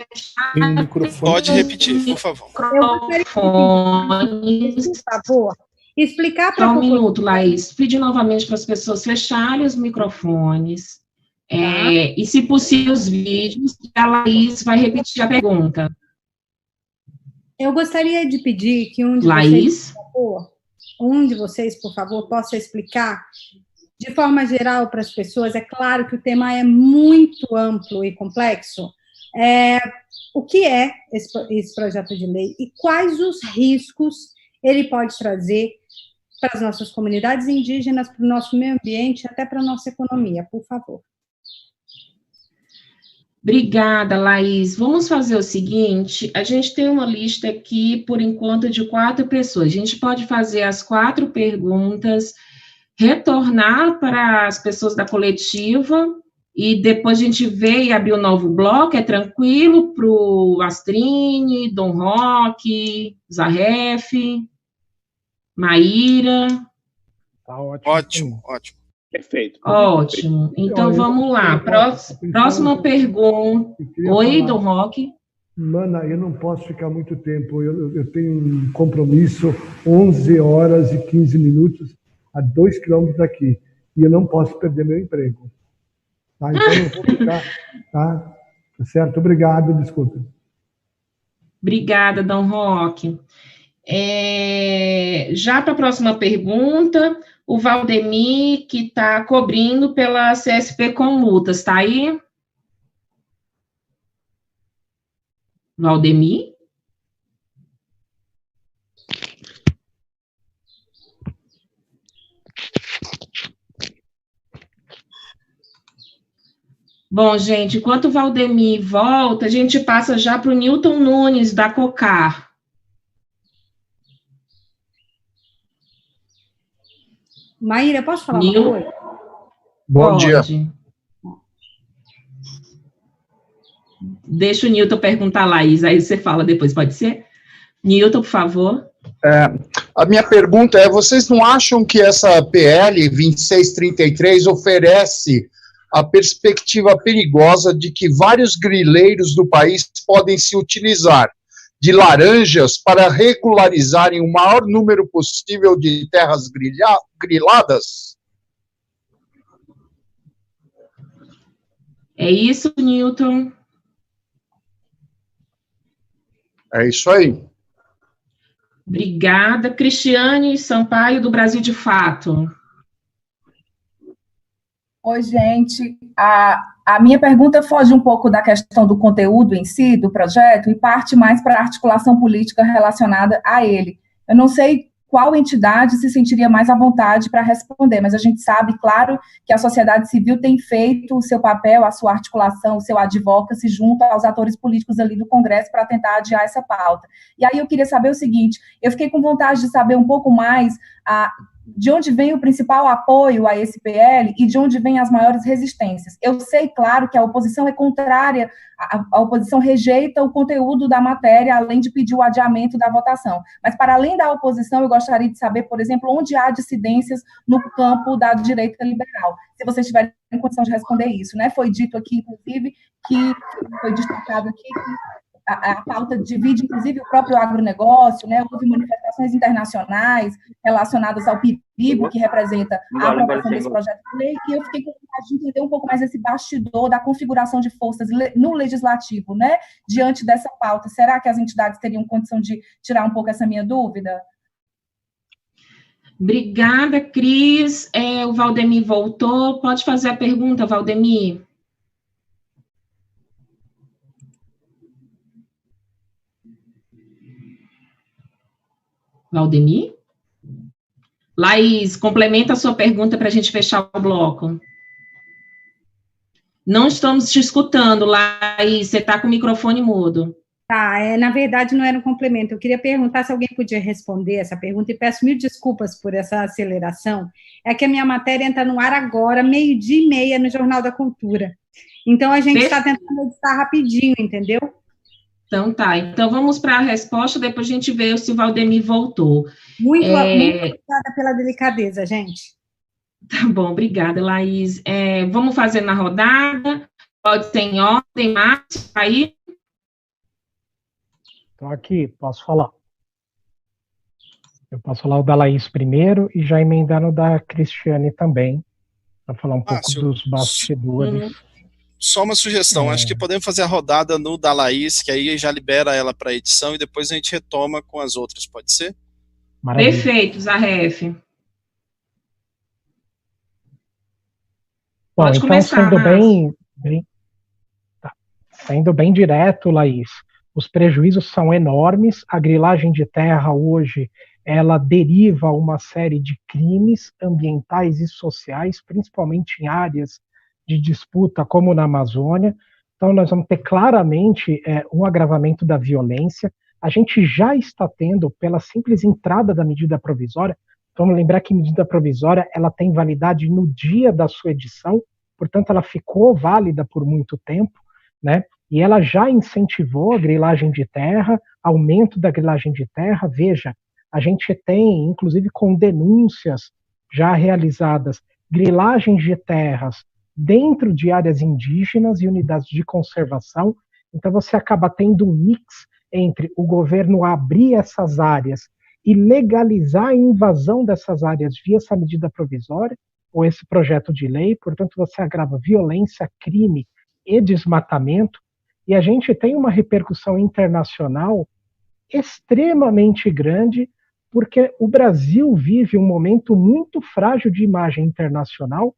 Pode repetir, por favor. Eu gostaria de pedir, por favor, explicar para um minuto, Laís. Pedir novamente para as pessoas fecharem os microfones. E, se possível, os vídeos, a Laís vai repetir a pergunta. Eu gostaria de pedir que um de vocês, por favor, possa explicar, de forma geral, para as pessoas. É claro que o tema é muito amplo e complexo. O que é esse projeto de lei e quais os riscos ele pode trazer para as nossas comunidades indígenas, para o nosso meio ambiente, até para a nossa economia, por favor. Obrigada, Laís. Vamos fazer o seguinte, a gente tem uma lista aqui, por enquanto, de 4 pessoas. A gente pode fazer as 4 perguntas, retornar para as pessoas da coletiva, e depois a gente vê e abrir um novo bloco, é tranquilo, para o Astrini, Dom Roque, Zarref, Maíra. Tá ótimo. Ótimo. Perfeito. Ótimo. Então, vamos lá. Próxima pergunta. Oi, Dom Roque. Mana, eu não posso ficar muito tempo. Eu tenho um compromisso, 11 horas e 15 minutos, a 2 quilômetros daqui. E eu não posso perder meu emprego. Tá? Então, eu vou ficar. Tá? Certo? Obrigado, desculpa. Obrigada, Dom Roque. Já para a próxima pergunta, o Valdemir, que está cobrindo pela CSP com multas, está aí? Valdemir? Bom, gente, enquanto o Valdemir volta, a gente passa já para o Newton Nunes, da COCAR. Maíra, posso falar uma coisa? Bom dia. Deixa o Newton perguntar, Laís, aí você fala depois, pode ser? Newton, por favor. A minha pergunta é, vocês não acham que essa PL 2633 oferece a perspectiva perigosa de que vários grileiros do país podem se utilizar de laranjas para regularizarem o maior número possível de terras griladas? É isso, Newton? É isso aí. Obrigada. Cristiane Sampaio, do Brasil de Fato. Oi, gente. A minha pergunta foge um pouco da questão do conteúdo em si, do projeto, e parte mais para a articulação política relacionada a ele. Eu não sei qual entidade se sentiria mais à vontade para responder, mas a gente sabe, claro, que a sociedade civil tem feito o seu papel, a sua articulação, o seu advocacy junto aos atores políticos ali do Congresso para tentar adiar essa pauta. E aí eu queria saber o seguinte, eu fiquei com vontade de saber um pouco mais de onde vem o principal apoio a esse PL e de onde vem as maiores resistências. Eu sei, claro, que a oposição é contrária, a oposição rejeita o conteúdo da matéria, além de pedir o adiamento da votação. Mas, para além da oposição, eu gostaria de saber, por exemplo, onde há dissidências no campo da direita liberal. Se vocês tiverem condição de responder isso, né? Foi dito aqui, inclusive, que foi destacado aqui que a pauta divide, inclusive, o próprio agronegócio, né? Houve manifestações internacionais relacionadas ao perigo que representa a aprovação desse projeto de lei, e eu fiquei com vontade de entender um pouco mais esse bastidor da configuração de forças no legislativo, né? Diante dessa pauta. Será que as entidades teriam condição de tirar um pouco essa minha dúvida? Obrigada, Cris. O Valdemir voltou. Pode fazer a pergunta, Valdemir? Valdemir? Laís, complementa a sua pergunta para a gente fechar o bloco. Não estamos te escutando, Laís, você está com o microfone mudo. Tá, na verdade não era um complemento, eu queria perguntar se alguém podia responder essa pergunta, e peço mil desculpas por essa aceleração, é que a minha matéria entra no ar agora, 12:30, no Jornal da Cultura. Então, a gente está tentando editar rapidinho, entendeu? Então, tá. Então, vamos para a resposta, depois a gente vê se o Valdemir voltou. Muito obrigada pela delicadeza, gente. Tá bom, obrigada, Laís. Vamos fazer na rodada. Pode ser em ordem, Márcio, aí? Estou aqui, posso falar. Eu posso falar o da Laís primeiro e já emendar no da Cristiane também, para falar um pouco dos bastidores. Só uma sugestão, acho que podemos fazer a rodada no da Laís, que aí já libera ela para edição e depois a gente retoma com as outras, pode ser? Maravilha. Perfeito, Zarref. Bom, pode então, começar, sendo bem direto, Laís, os prejuízos são enormes, a grilagem de terra hoje, ela deriva uma série de crimes ambientais e sociais, principalmente em áreas de disputa, como na Amazônia. Então, nós vamos ter claramente um agravamento da violência. A gente já está tendo, pela simples entrada da medida provisória, vamos lembrar que medida provisória ela tem validade no dia da sua edição, portanto, ela ficou válida por muito tempo, né? E ela já incentivou a grilagem de terra, aumento da grilagem de terra. Veja, a gente tem, inclusive com denúncias já realizadas, grilagens de terras dentro de áreas indígenas e unidades de conservação. Então você acaba tendo um mix entre o governo abrir essas áreas e legalizar a invasão dessas áreas via essa medida provisória, ou esse projeto de lei, portanto você agrava violência, crime e desmatamento, e a gente tem uma repercussão internacional extremamente grande, porque o Brasil vive um momento muito frágil de imagem internacional,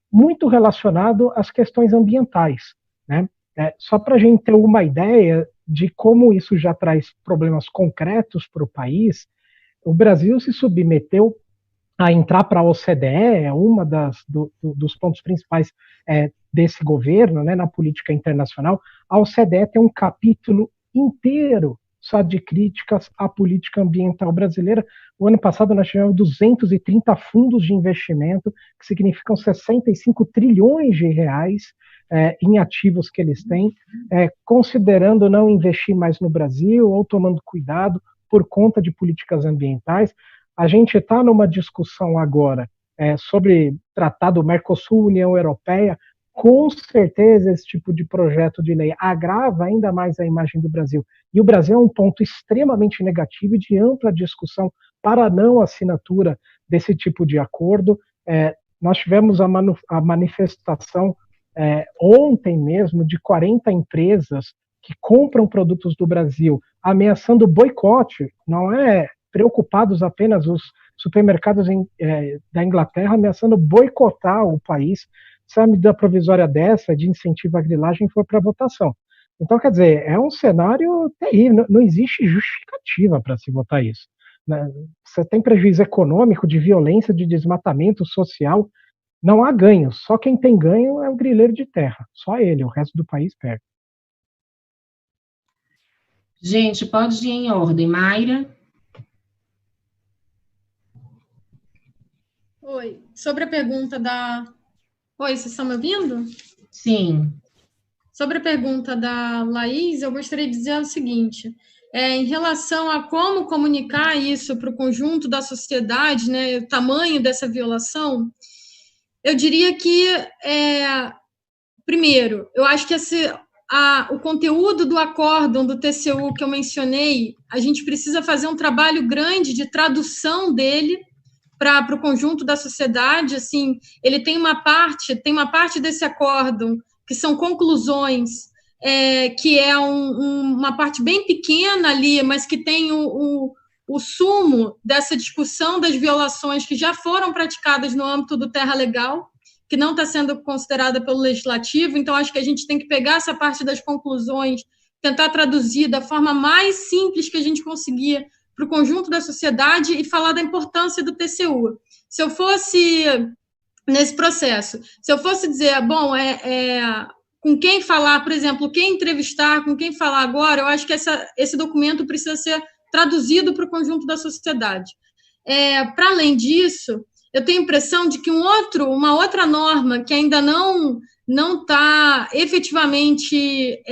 muito relacionado às questões ambientais, né? Só para a gente ter uma ideia de como isso já traz problemas concretos para o país, o Brasil se submeteu a entrar para a OCDE, uma dos pontos principais desse governo, né, na política internacional. A OCDE tem um capítulo inteiro só de críticas à política ambiental brasileira. O ano passado nós tivemos 230 fundos de investimento, que significam 65 trilhões de reais em ativos que eles têm, considerando não investir mais no Brasil ou tomando cuidado por conta de políticas ambientais. A gente está numa discussão agora sobre tratado Mercosul-União Europeia. Com certeza esse tipo de projeto de lei agrava ainda mais a imagem do Brasil. E o Brasil é um ponto extremamente negativo e de ampla discussão para a não assinatura desse tipo de acordo. Nós tivemos a manifestação ontem mesmo de 40 empresas que compram produtos do Brasil, ameaçando boicote, não é preocupados apenas os supermercados da Inglaterra, ameaçando boicotar o país se a medida provisória dessa de incentivo à grilagem for para votação. Então, quer dizer, é um cenário terrível, não existe justificativa para se votar isso. Você tem prejuízo econômico, de violência, de desmatamento social, não há ganho, só quem tem ganho é o grileiro de terra, só ele, o resto do país perde. Gente, pode ir em ordem. Mayra? Oi, sobre a pergunta da... Oi, vocês estão me ouvindo? Sim. Sobre a pergunta da Laís, eu gostaria de dizer o seguinte, em relação a como comunicar isso para o conjunto da sociedade, né, o tamanho dessa violação, eu diria que, primeiro, eu acho que o conteúdo do acórdão do TCU que eu mencionei, a gente precisa fazer um trabalho grande de tradução dele para o conjunto da sociedade. Assim, ele tem uma parte desse acórdão que são conclusões, que é uma parte bem pequena ali, mas que tem o sumo dessa discussão das violações que já foram praticadas no âmbito do terra legal, que não está sendo considerada pelo legislativo. Então, acho que a gente tem que pegar essa parte das conclusões, tentar traduzir da forma mais simples que a gente conseguir para o conjunto da sociedade e falar da importância do TCU. Se eu fosse, nesse processo, se eu fosse dizer, bom, com quem falar, por exemplo, quem entrevistar, com quem falar agora, eu acho que esse documento precisa ser traduzido para o conjunto da sociedade. Para além disso, eu tenho a impressão de que uma outra norma que ainda não está efetivamente...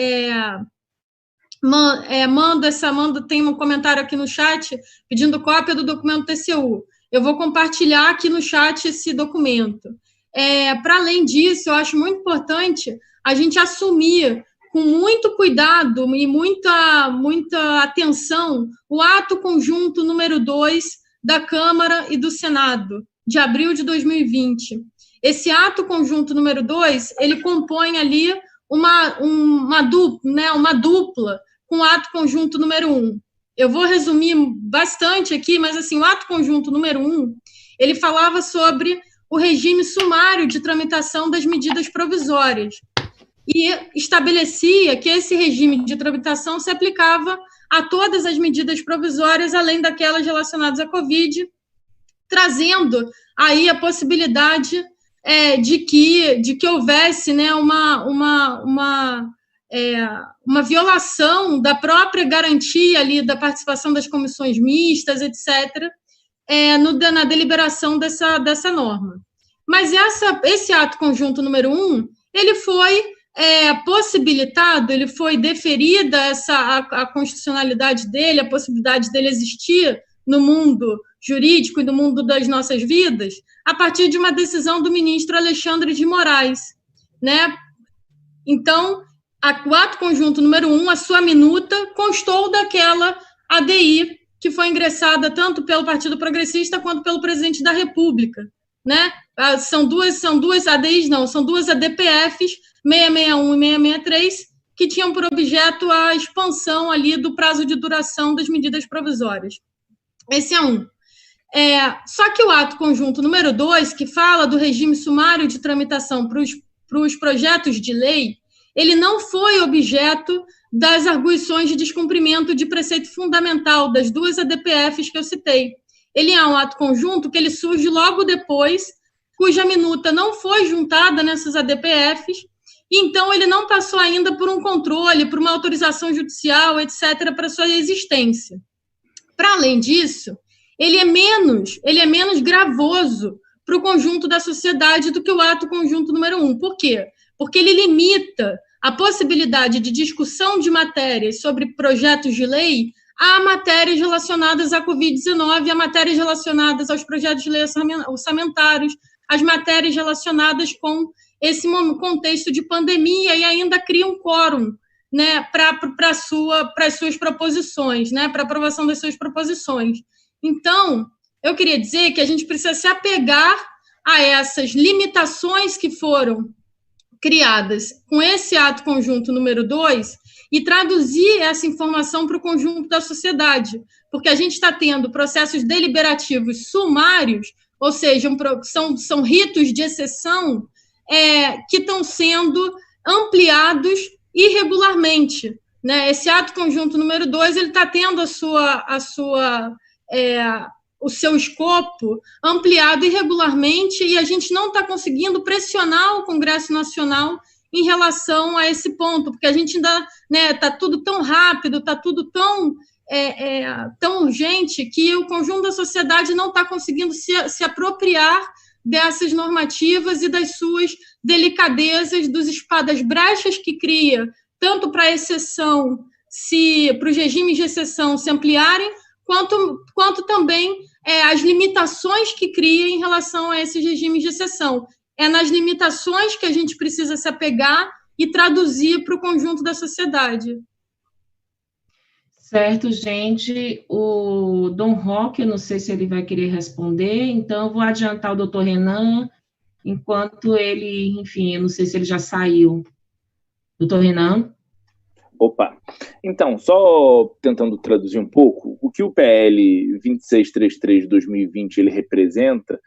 tem um comentário aqui no chat pedindo cópia do documento TCU. Eu vou compartilhar aqui no chat esse documento. Para além disso, eu acho muito importante a gente assumir com muito cuidado e muita atenção o ato conjunto número 2 da Câmara e do Senado, de abril de 2020. Esse ato conjunto número 2, ele compõe ali uma dupla com o ato conjunto número 1. Eu vou resumir bastante aqui, mas assim, o ato conjunto número 1, ele falava sobre o regime sumário de tramitação das medidas provisórias e estabelecia que esse regime de tramitação se aplicava a todas as medidas provisórias, além daquelas relacionadas à Covid, trazendo aí a possibilidade de que houvesse, né, uma violação da própria garantia ali da participação das comissões mistas, etc., na deliberação dessa norma. Mas esse ato conjunto número 1, ele foi possibilitado, ele foi deferida a constitucionalidade dele, a possibilidade dele existir no mundo jurídico e no mundo das nossas vidas, a partir de uma decisão do ministro Alexandre de Moraes, né? Então, o ato conjunto número 1, a sua minuta, constou daquela ADI que foi ingressada tanto pelo Partido Progressista quanto pelo presidente da República, né? São duas ADIs, não, são duas ADPFs, 661 e 663, que tinham por objeto a expansão ali do prazo de duração das medidas provisórias. Esse é um. Só que o ato conjunto número 2, que fala do regime sumário de tramitação para os projetos de lei, ele não foi objeto das arguições de descumprimento de preceito fundamental das duas ADPFs que eu citei. Ele é um ato conjunto que ele surge logo depois, cuja minuta não foi juntada nessas ADPFs, e então ele não passou ainda por um controle, por uma autorização judicial, etc., para sua existência. Para além disso, ele é menos gravoso para o conjunto da sociedade do que o ato conjunto número 1. Por quê? Porque ele limita a possibilidade de discussão de matérias sobre projetos de lei a matérias relacionadas à Covid-19, a matérias relacionadas aos projetos de lei orçamentários, as matérias relacionadas com esse contexto de pandemia, e ainda cria um quórum, né, para as suas proposições, né, para a aprovação das suas proposições. Então, eu queria dizer que a gente precisa se apegar a essas limitações que foram criadas com esse ato conjunto número 2 e traduzir essa informação para o conjunto da sociedade, porque a gente está tendo processos deliberativos sumários, ou seja, são ritos de exceção que estão sendo ampliados irregularmente, né? Esse ato conjunto número 2 ele está tendo o seu escopo ampliado irregularmente, e a gente não está conseguindo pressionar o Congresso Nacional em relação a esse ponto, porque a gente ainda está tudo tão rápido, está tudo tão urgente, que o conjunto da sociedade não está conseguindo se apropriar dessas normativas e das suas delicadezas, das brechas que cria, tanto para a exceção, para os regimes de exceção se ampliarem, quanto também as limitações que cria em relação a esses regimes de exceção. É nas limitações que a gente precisa se apegar e traduzir para o conjunto da sociedade. Certo, gente. O Dom Roque, eu não sei se ele vai querer responder, então eu vou adiantar o doutor Renan, enquanto ele, enfim, eu não sei se ele já saiu. Doutor Renan? Opa, então, só tentando traduzir um pouco, o que o PL 2633 de 2020 ele representa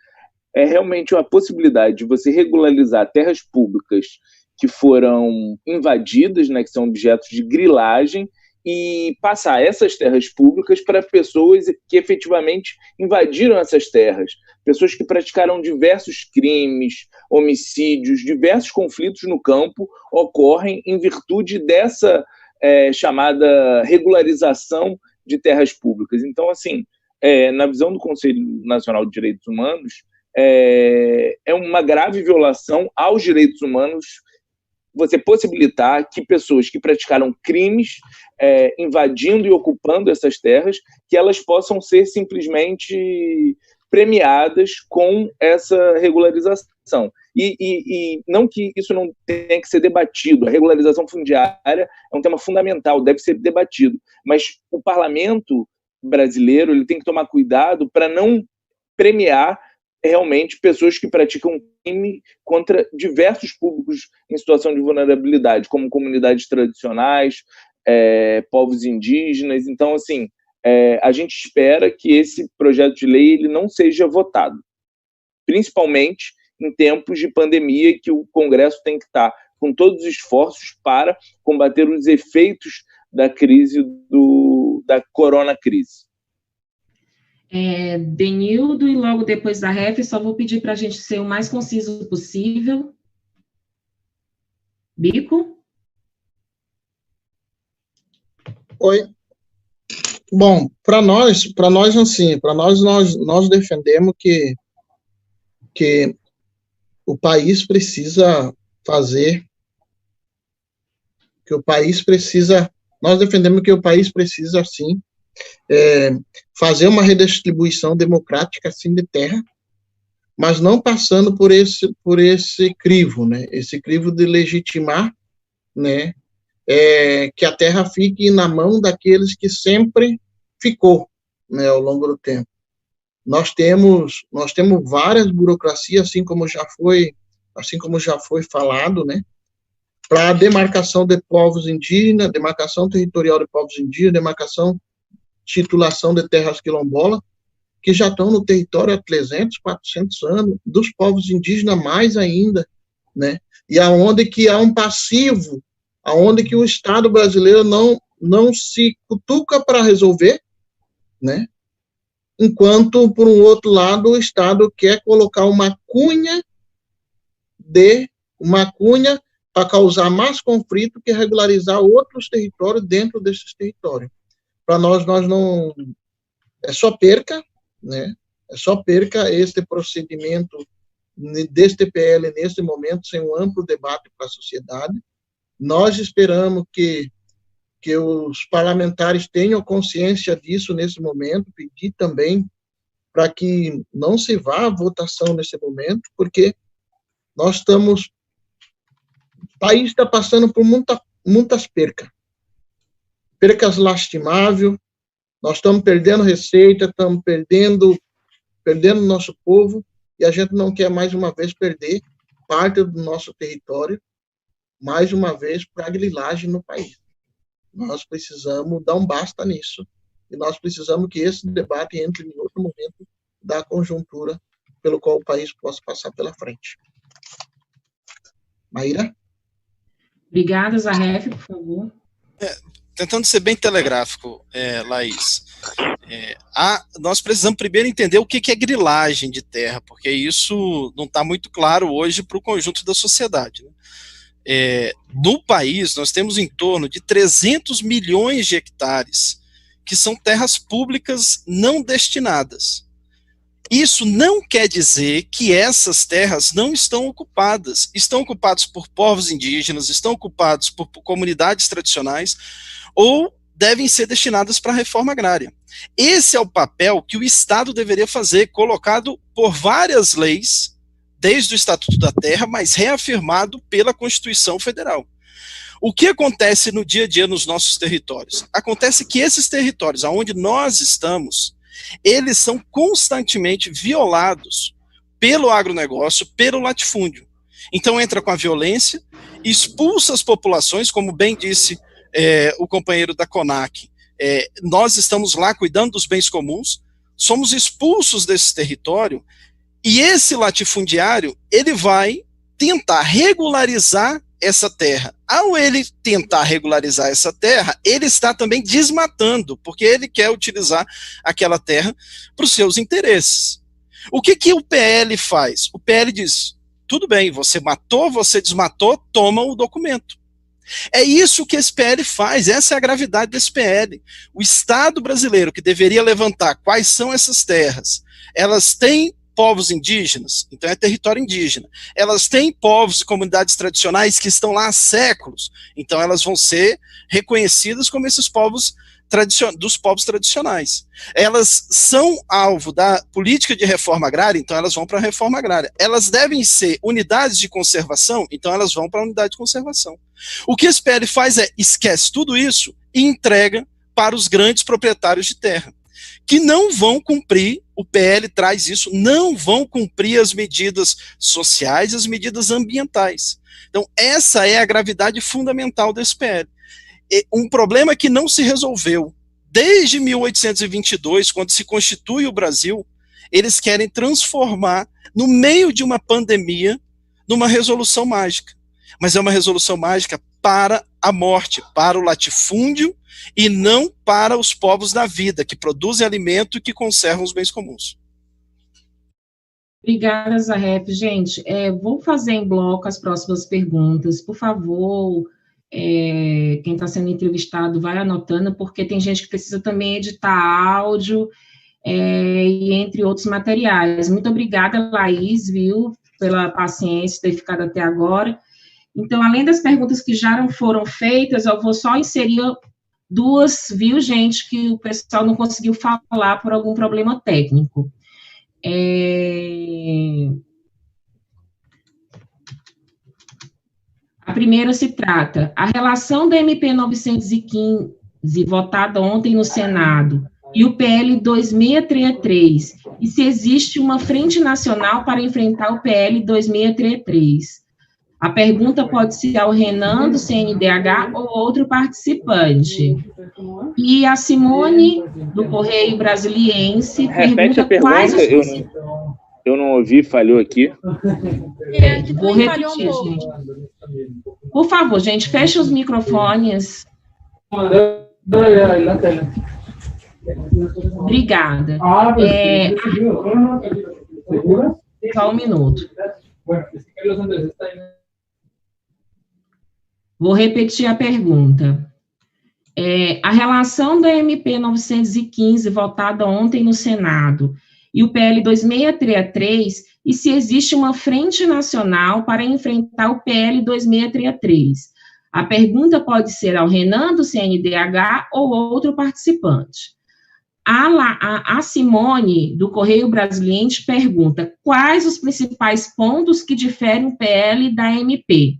é realmente a possibilidade de você regularizar terras públicas que foram invadidas, né, que são objetos de grilagem, e passar essas terras públicas para pessoas que efetivamente invadiram essas terras, pessoas que praticaram diversos crimes, homicídios, diversos conflitos no campo ocorrem em virtude dessa chamada regularização de terras públicas. Então, assim, na visão do Conselho Nacional de Direitos Humanos, é uma grave violação aos direitos humanos você possibilitar que pessoas que praticaram crimes invadindo e ocupando essas terras, que elas possam ser simplesmente premiadas com essa regularização. E não que isso não tenha que ser debatido, a regularização fundiária é um tema fundamental, deve ser debatido, mas o parlamento brasileiro ele tem que tomar cuidado para não premiar realmente pessoas que praticam crime contra diversos públicos em situação de vulnerabilidade, como comunidades tradicionais, povos indígenas. Então, assim, a gente espera que esse projeto de lei ele não seja votado, principalmente em tempos de pandemia, que o Congresso tem que estar com todos os esforços para combater os efeitos da crise da coronacrise. Denildo, e logo depois da Ref, só vou pedir para a gente ser o mais conciso possível. Bico? Oi. Bom, para nós defendemos que o país precisa fazer, nós defendemos que o país precisa, sim, fazer uma redistribuição democrática, assim, de terra, mas não passando por esse crivo, né, esse crivo de legitimar, né, que a terra fique na mão daqueles que sempre ficou, né, ao longo do tempo. Nós temos várias burocracias, assim como já foi falado, né, para a demarcação de povos indígenas, demarcação territorial de povos indígenas, demarcação, titulação de terras quilombolas, que já estão no território há 300, 400 anos, dos povos indígenas mais ainda, né? E aonde que há um passivo, aonde que o Estado brasileiro não se cutuca para resolver, né? Enquanto, por um outro lado, o Estado quer colocar uma cunha para causar mais conflito que regularizar outros territórios dentro desses territórios. Para nós não... É só perca, né? É só perca este procedimento deste PL neste momento, sem um amplo debate para a sociedade. Nós esperamos que os parlamentares tenham consciência disso nesse momento, pedir também para que não se vá à votação nesse momento, porque o país está passando por muitas percas lastimáveis. Nós estamos perdendo receita, estamos perdendo nosso povo, e a gente não quer mais uma vez perder parte do nosso território, mais uma vez, para a grilagem no país. Nós precisamos dar um basta nisso, e nós precisamos que esse debate entre em outro momento da conjuntura pelo qual o país possa passar pela frente. Maíra? Obrigada, Zarref, por favor. Tentando ser bem telegráfico, Laís, nós precisamos primeiro entender o que é grilagem de terra, porque isso não está muito claro hoje para o conjunto da sociedade, né? No país, nós temos em torno de 300 milhões de hectares, que são terras públicas não destinadas. Isso não quer dizer que essas terras não estão ocupadas por povos indígenas, estão ocupados por comunidades tradicionais, ou devem ser destinadas para a reforma agrária. Esse é o papel que o Estado deveria fazer, colocado por várias leis, desde o Estatuto da Terra, mas reafirmado pela Constituição Federal. O que acontece no dia a dia nos nossos territórios? Acontece que esses territórios onde nós estamos, eles são constantemente violados pelo agronegócio, pelo latifúndio. Então entra com a violência, expulsa as populações, como bem disse o companheiro da CONAC, nós estamos lá cuidando dos bens comuns, somos expulsos desse território, e esse latifundiário, ele vai tentar regularizar essa terra. Ao ele tentar regularizar essa terra, ele está também desmatando, porque ele quer utilizar aquela terra para os seus interesses. O que o PL faz? O PL diz, tudo bem, você matou, você desmatou, toma o documento. É isso que esse PL faz, essa é a gravidade desse PL. O Estado brasileiro, que deveria levantar quais são essas terras, elas têm povos indígenas, então é território indígena. Elas têm povos e comunidades tradicionais que estão lá há séculos, então elas vão ser reconhecidas como esses povos dos povos tradicionais. Elas são alvo da política de reforma agrária, então elas vão para a reforma agrária. Elas devem ser unidades de conservação, então elas vão para a unidade de conservação. O que esse PL faz é esquece tudo isso e entrega para os grandes proprietários de terra, que não vão cumprir, o PL traz isso, não vão cumprir as medidas sociais e as medidas ambientais. Então essa é a gravidade fundamental desse PL. Um problema que não se resolveu desde 1822, quando se constitui o Brasil. Eles querem transformar, no meio de uma pandemia, numa resolução mágica. Mas é uma resolução mágica para a morte, para o latifúndio, e não para os povos da vida, que produzem alimento e que conservam os bens comuns. Obrigada, Zarref. Gente, vou fazer em bloco as próximas perguntas. Por favor, quem está sendo entrevistado vai anotando, porque tem gente que precisa também editar áudio, e entre outros materiais. Muito obrigada, Laís, pela paciência de ter ficado até agora. Então, além das perguntas que já foram feitas, eu vou só inserir duas, gente, que o pessoal não conseguiu falar por algum problema técnico. A primeira se trata, a relação da MP 915, votada ontem no Senado, e o PL 2633, e se existe uma frente nacional para enfrentar o PL 2633. A pergunta pode ser ao Renan, do CNDH, ou outro participante. E a Simone, do Correio Brasiliense, Repete a pergunta, eu não ouvi, falhou aqui. Vou repetir, gente. Por favor, gente, feche os microfones. Obrigada. Só um minuto. Vou repetir a pergunta. A relação da MP 915, votada ontem no Senado, e o PL 2633, e se existe uma frente nacional para enfrentar o PL 2633. A pergunta pode ser ao Renan, do CNDH, ou outro participante. A Simone, do Correio Brasiliense, pergunta quais os principais pontos que diferem o PL da MP.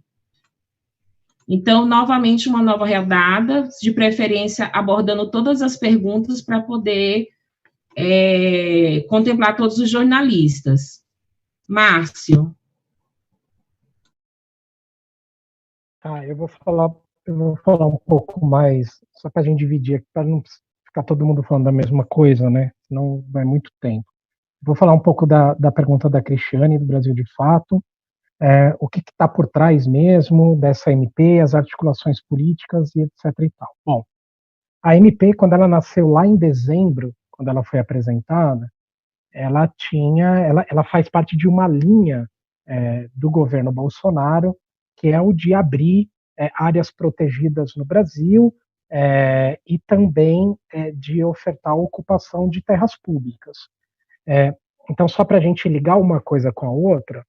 Então, novamente, uma nova rodada, de preferência abordando todas as perguntas para poder contemplar todos os jornalistas. Márcio. Eu vou falar um pouco mais, só para a gente dividir aqui, para não ficar todo mundo falando da mesma coisa, né? Senão vai muito tempo. Vou falar um pouco da pergunta da Cristiane, do Brasil de Fato, o que está por trás mesmo dessa MP, as articulações políticas e etc. e tal. Bom, a MP, quando ela nasceu lá em dezembro, quando ela foi apresentada, ela faz parte de uma linha do governo Bolsonaro, que é o de abrir áreas protegidas no Brasil e também de ofertar a ocupação de terras públicas. Então, só para a gente ligar uma coisa com a outra,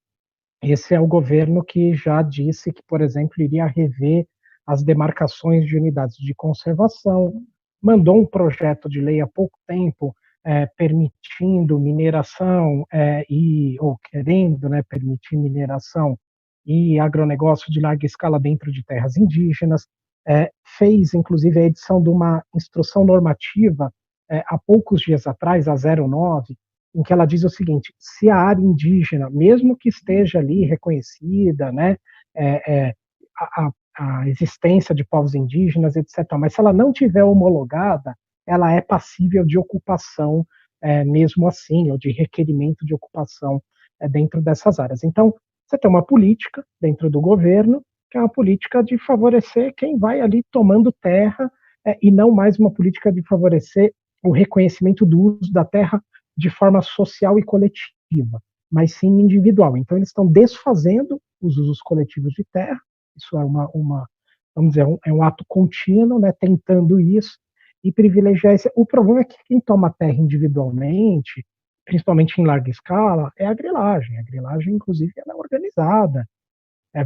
esse é o governo que já disse que, por exemplo, iria rever as demarcações de unidades de conservação, mandou um projeto de lei há pouco tempo permitindo mineração ou querendo permitir mineração e agronegócio de larga escala dentro de terras indígenas, fez, inclusive, a edição de uma instrução normativa há poucos dias atrás, a 09, em que ela diz o seguinte: se a área indígena, mesmo que esteja ali reconhecida, a existência de povos indígenas, etc., mas se ela não tiver homologada, ela é passível de ocupação mesmo assim, ou de requerimento de ocupação dentro dessas áreas. Então, você tem uma política dentro do governo, que é uma política de favorecer quem vai ali tomando terra, e não mais uma política de favorecer o reconhecimento do uso da terra de forma social e coletiva, mas sim individual. Então, eles estão desfazendo os usos coletivos de terra, isso é vamos dizer, um ato contínuo, tentando isso, e privilegiar esse. O problema é que quem toma terra individualmente, principalmente em larga escala, é a grilagem. A grilagem, inclusive, ela é organizada.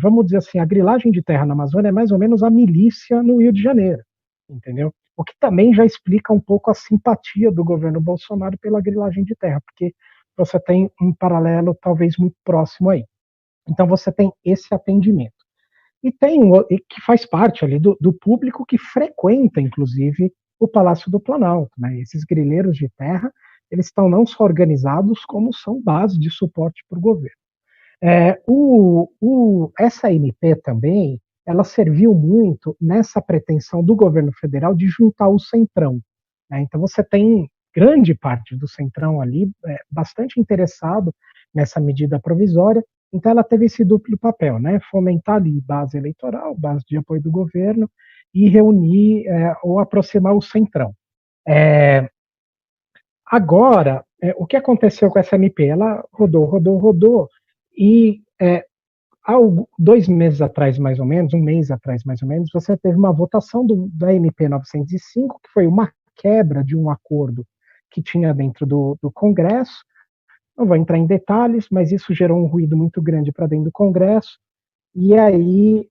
Vamos dizer assim, a grilagem de terra na Amazônia é mais ou menos a milícia no Rio de Janeiro, entendeu? O que também já explica um pouco a simpatia do governo Bolsonaro pela grilagem de terra, porque você tem um paralelo talvez muito próximo aí. Então você tem esse atendimento. E tem que faz parte ali do público que frequenta, inclusive, o Palácio do Planalto, Esses grileiros de terra, eles estão não só organizados, como são base de suporte para o governo. Essa MP também, ela serviu muito nessa pretensão do governo federal de juntar o Centrão. Então você tem grande parte do Centrão ali bastante interessado nessa medida provisória, então ela teve esse duplo papel, fomentar ali base eleitoral, base de apoio do governo, e reunir ou aproximar o Centrão. Agora, o que aconteceu com essa MP? Ela rodou, e há 2 meses atrás, mais ou menos, 1 mês atrás, mais ou menos, você teve uma votação da MP 905, que foi uma quebra de um acordo que tinha dentro do Congresso. Não vou entrar em detalhes, mas isso gerou um ruído muito grande para dentro do Congresso, e aí,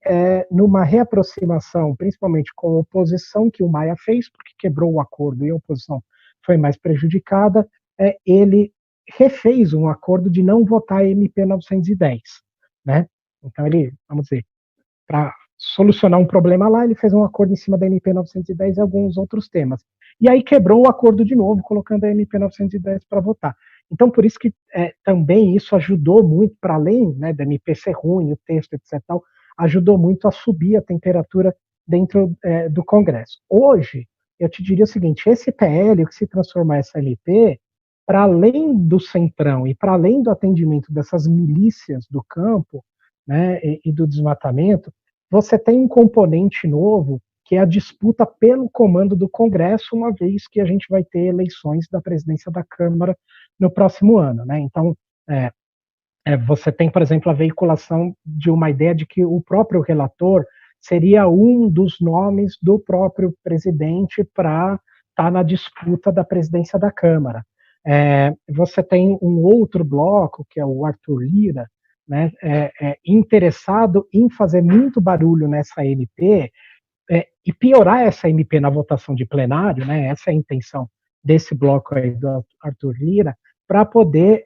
numa reaproximação, principalmente com a oposição que o Maia fez, porque quebrou o acordo e a oposição foi mais prejudicada, ele refez um acordo de não votar a MP 910, Então ele, vamos dizer, para solucionar um problema lá, ele fez um acordo em cima da MP 910 e alguns outros temas. E aí quebrou o acordo de novo, colocando a MP 910 para votar. Então, por isso que também isso ajudou muito, para além, né, da MP ser ruim, o texto, etc., ajudou muito a subir a temperatura dentro do Congresso. Hoje, eu te diria o seguinte, esse PL, o que se transformar essa MP, para além do centrão e para além do atendimento dessas milícias do campo, né, e do desmatamento, você tem um componente novo, que é a disputa pelo comando do Congresso, uma vez que a gente vai ter eleições da presidência da Câmara no próximo ano, né? Então, você tem, por exemplo, a veiculação de uma ideia de que o próprio relator seria um dos nomes do próprio presidente para estar na disputa da presidência da Câmara. Você tem um outro bloco, que é o Arthur Lira, né, interessado em fazer muito barulho nessa MP e piorar essa MP na votação de plenário, né, essa é a intenção desse bloco aí do Arthur Lira, para poder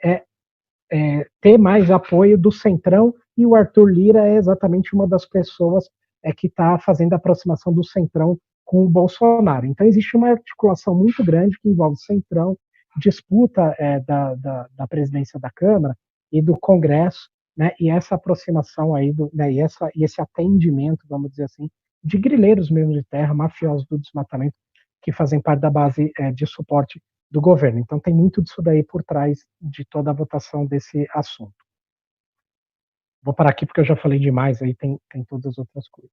ter mais apoio do Centrão, e o Arthur Lira é exatamente uma das pessoas que está fazendo a aproximação do Centrão com o Bolsonaro. Então existe uma articulação muito grande que envolve o Centrão, disputa da presidência da Câmara e do Congresso, né, e essa aproximação aí, né, e esse atendimento, vamos dizer assim, de grileiros mesmo de terra, mafiosos do desmatamento, que fazem parte da base de suporte do governo. Então tem muito disso daí por trás de toda a votação desse assunto. Vou parar aqui porque eu já falei demais, aí tem todas as outras coisas.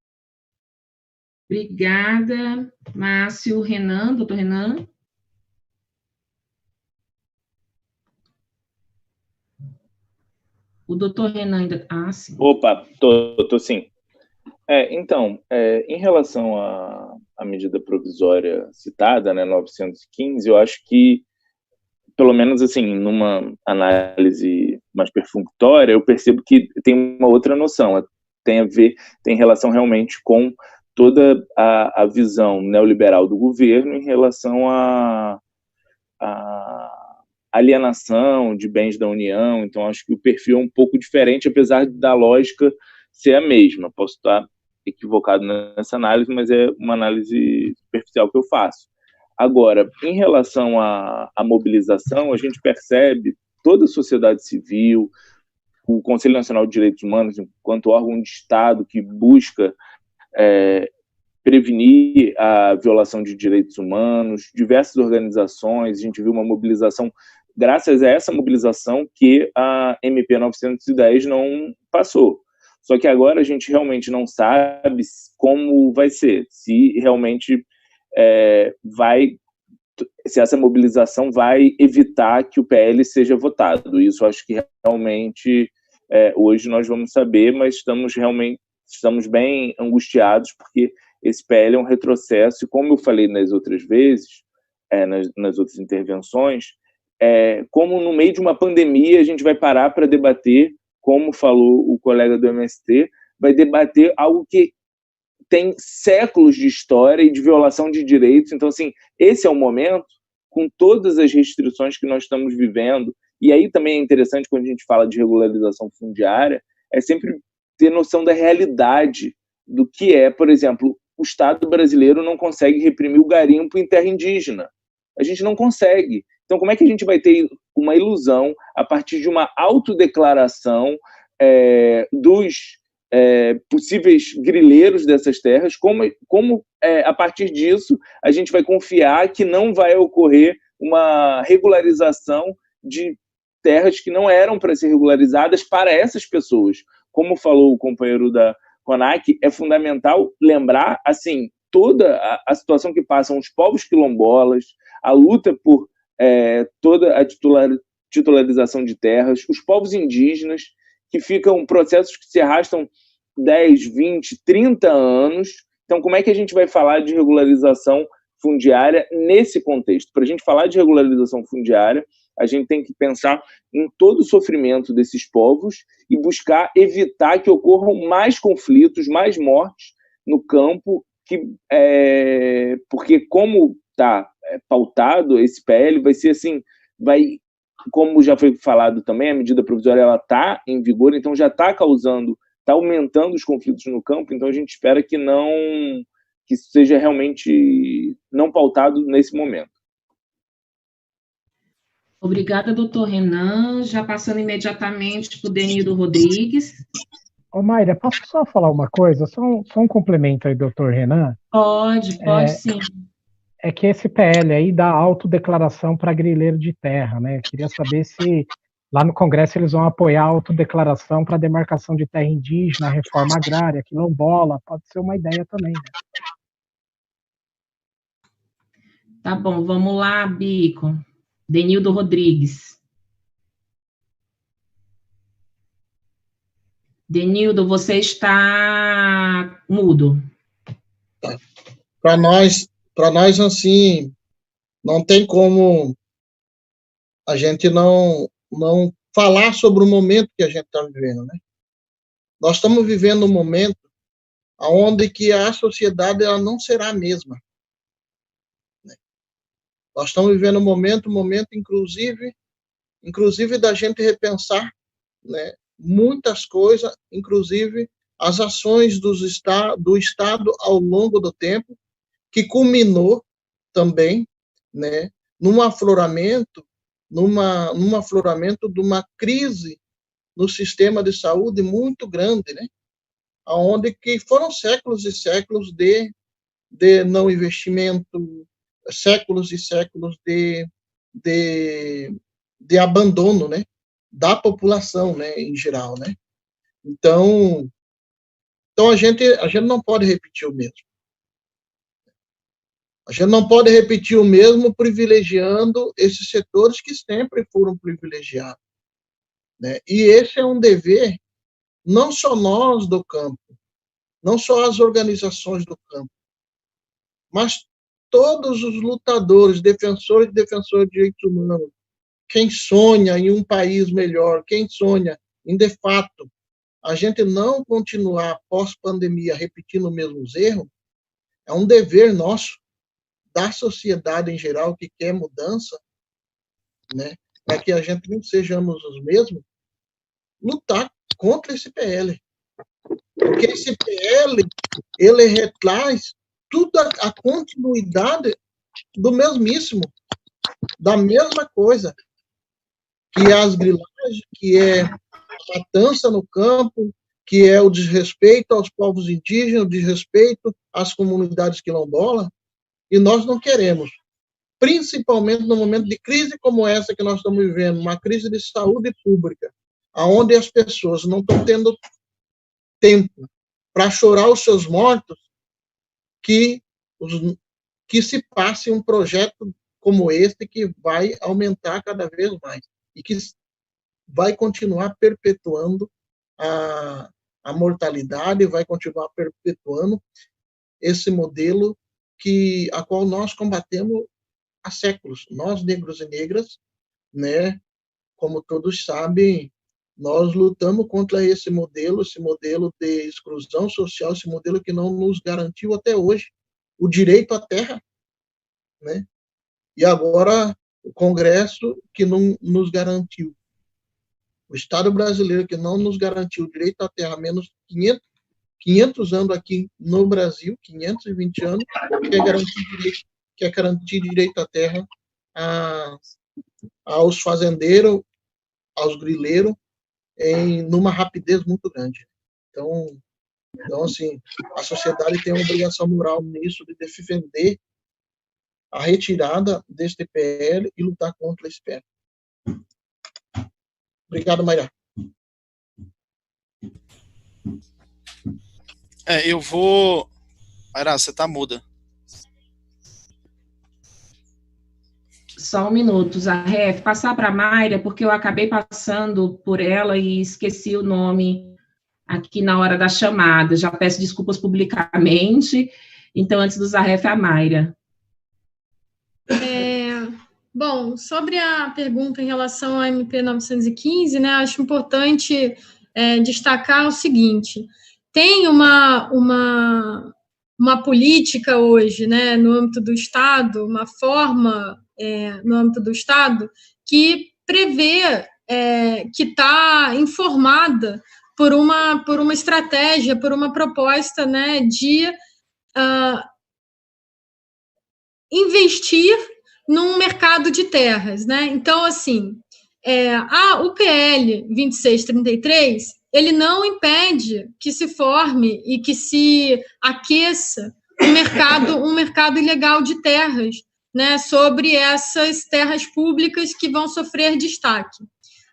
Obrigada, Márcio. Renan, doutor Renan. O doutor Renan ainda... sim. Opa, tô sim. Então, em relação à medida provisória citada, né, 915, eu acho que, pelo menos assim, numa análise mais perfunctória, eu percebo que tem uma outra noção, tem relação realmente com toda a visão neoliberal do governo em relação à alienação de bens da União. Então acho que o perfil é um pouco diferente, apesar da lógica ser a mesma. Posso estar equivocado nessa análise, mas é uma análise superficial que eu faço. Agora, em relação à mobilização, a gente percebe toda a sociedade civil, o Conselho Nacional de Direitos Humanos, enquanto órgão de Estado que busca prevenir a violação de direitos humanos, diversas organizações, a gente viu uma mobilização, graças a essa mobilização que a MP 910 não passou. Só que agora a gente realmente não sabe como vai ser, se realmente se essa mobilização vai evitar que o PL seja votado. Isso acho que realmente hoje nós vamos saber, mas estamos bem angustiados, porque esse PL é um retrocesso, e como eu falei nas outras vezes, nas outras intervenções, como no meio de uma pandemia a gente vai parar para debater, como falou o colega do MST, vai debater algo que tem séculos de história e de violação de direitos. Então, assim, esse é o momento, com todas as restrições que nós estamos vivendo, e aí também é interessante quando a gente fala de regularização fundiária, é sempre ter noção da realidade do que é, por exemplo, o Estado brasileiro não consegue reprimir o garimpo em terra indígena. A gente não consegue. Então, como é que a gente vai ter uma ilusão a partir de uma autodeclaração dos possíveis grileiros dessas terras? Como a partir disso, a gente vai confiar que não vai ocorrer uma regularização de terras que não eram para ser regularizadas para essas pessoas? Como falou o companheiro da CONAC, é fundamental lembrar, assim, toda a situação que passam os povos quilombolas, a luta por toda a titularização de terras, os povos indígenas, que ficam processos que se arrastam 10, 20, 30 anos. Então, como é que a gente vai falar de regularização fundiária nesse contexto? Para a gente falar de regularização fundiária, a gente tem que pensar em todo o sofrimento desses povos e buscar evitar que ocorram mais conflitos, mais mortes no campo, porque como está pautado esse PL, vai ser assim, como já foi falado também, a medida provisória está em vigor, então já está causando está aumentando os conflitos no campo, então a gente espera que isso seja realmente não pautado nesse momento. Obrigada, doutor Renan. Já passando imediatamente para o Denildo Rodrigues. Ô, Mayra, posso só falar uma coisa? Só um complemento aí, doutor Renan. Pode sim. É que esse PL aí dá autodeclaração para grileiro de terra, né? Eu queria saber se lá no Congresso eles vão apoiar a autodeclaração para demarcação de terra indígena, reforma agrária, quilombola, pode ser uma ideia também, né? Tá bom, vamos lá, Bico. Denildo Rodrigues. Denildo, você está mudo. Para nós, assim, não tem como a gente não falar sobre o momento que a gente está vivendo, né? Nós estamos vivendo um momento onde que a sociedade ela não será a mesma. Né? Nós estamos vivendo um momento inclusive da gente repensar, né, muitas coisas, inclusive as ações do Estado ao longo do tempo, que culminou também, né, num afloramento de uma crise no sistema de saúde muito grande, né, onde que foram séculos e séculos de não investimento, séculos e séculos de abandono, né, da população, né, em geral, né. Então a gente não pode repetir o mesmo. A gente não pode repetir o mesmo privilegiando esses setores que sempre foram privilegiados, né? E esse é um dever, não só nós do campo, não só as organizações do campo, mas todos os lutadores, defensores e defensoras de direitos humanos, quem sonha em um país melhor, quem sonha em, de fato, a gente não continuar pós-pandemia repetindo os mesmos erros, é um dever nosso, da sociedade em geral que quer mudança, né, para que a gente não sejamos os mesmos, lutar contra esse PL. Porque esse PL, ele retraz tudo a continuidade do mesmíssimo, da mesma coisa, que é as grilagens, que é a matança no campo, que é o desrespeito aos povos indígenas, o desrespeito às comunidades quilombolas, e nós não queremos, principalmente no momento de crise como essa que nós estamos vivendo, uma crise de saúde pública, onde as pessoas não estão tendo tempo para chorar os seus mortos, que se passe um projeto como este que vai aumentar cada vez mais e que vai continuar perpetuando a mortalidade, vai continuar perpetuando esse modelo a qual nós combatemos há séculos. Nós, negros e negras, né, como todos sabem, nós lutamos contra esse modelo de exclusão social, esse modelo que não nos garantiu até hoje o direito à terra, né? E agora o Congresso que não nos garantiu, o Estado brasileiro que não nos garantiu o direito à terra há menos 500 anos aqui no Brasil, 520 anos, quer garantir direito à terra aos fazendeiros, aos grileiros, numa rapidez muito grande. Então, assim, a sociedade tem uma obrigação moral nisso, de defender a retirada deste PL e lutar contra esse PL. Obrigado, Mayra. Mayra, você está muda. Só um minuto, Zarref, passar para a Mayra, porque eu acabei passando por ela e esqueci o nome aqui na hora da chamada. Já peço desculpas publicamente. Então, antes do Zarref, a Mayra. Bom, sobre a pergunta em relação ao MP 915, né, acho importante destacar o seguinte: tem uma política hoje, né, no âmbito do Estado, uma forma no âmbito do Estado que prevê, que está informada por uma estratégia, por uma proposta, né, de investir num mercado de terras, né? Então, assim, o PL 2633, ele não impede que se forme e que se aqueça um mercado ilegal de terras, né, sobre essas terras públicas que vão sofrer destaque.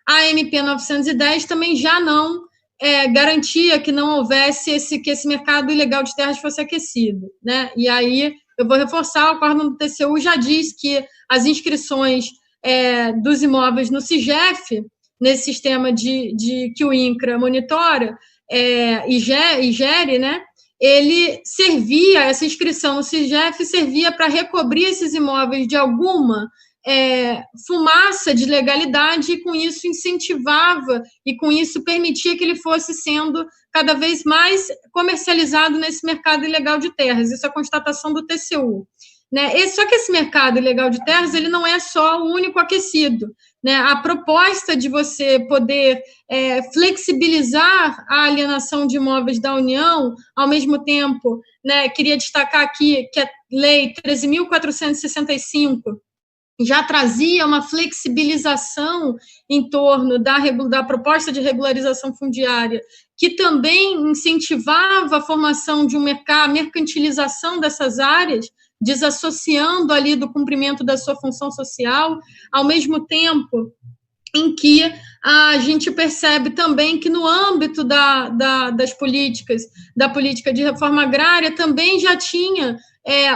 A MP 910 também já não garantia que não houvesse que esse mercado ilegal de terras fosse aquecido, né? E aí eu vou reforçar, o acórdão do TCU já diz que as inscrições dos imóveis no SIGEF, nesse sistema que o INCRA monitora e gere, né? Ele servia, essa inscrição no SIGEF servia para recobrir esses imóveis de alguma fumaça de legalidade, e com isso incentivava e com isso permitia que ele fosse sendo cada vez mais comercializado nesse mercado ilegal de terras. Isso é a constatação do TCU. Né? Só que esse mercado ilegal de terras, ele não é só o único aquecido. Né? A proposta de você poder flexibilizar a alienação de imóveis da União, ao mesmo tempo, né, queria destacar aqui que a Lei 13.465 já trazia uma flexibilização em torno da proposta de regularização fundiária, que também incentivava a formação de um mercado, a mercantilização dessas áreas, desassociando ali do cumprimento da sua função social, ao mesmo tempo em que a gente percebe também que no âmbito das políticas, da política de reforma agrária, também já tinha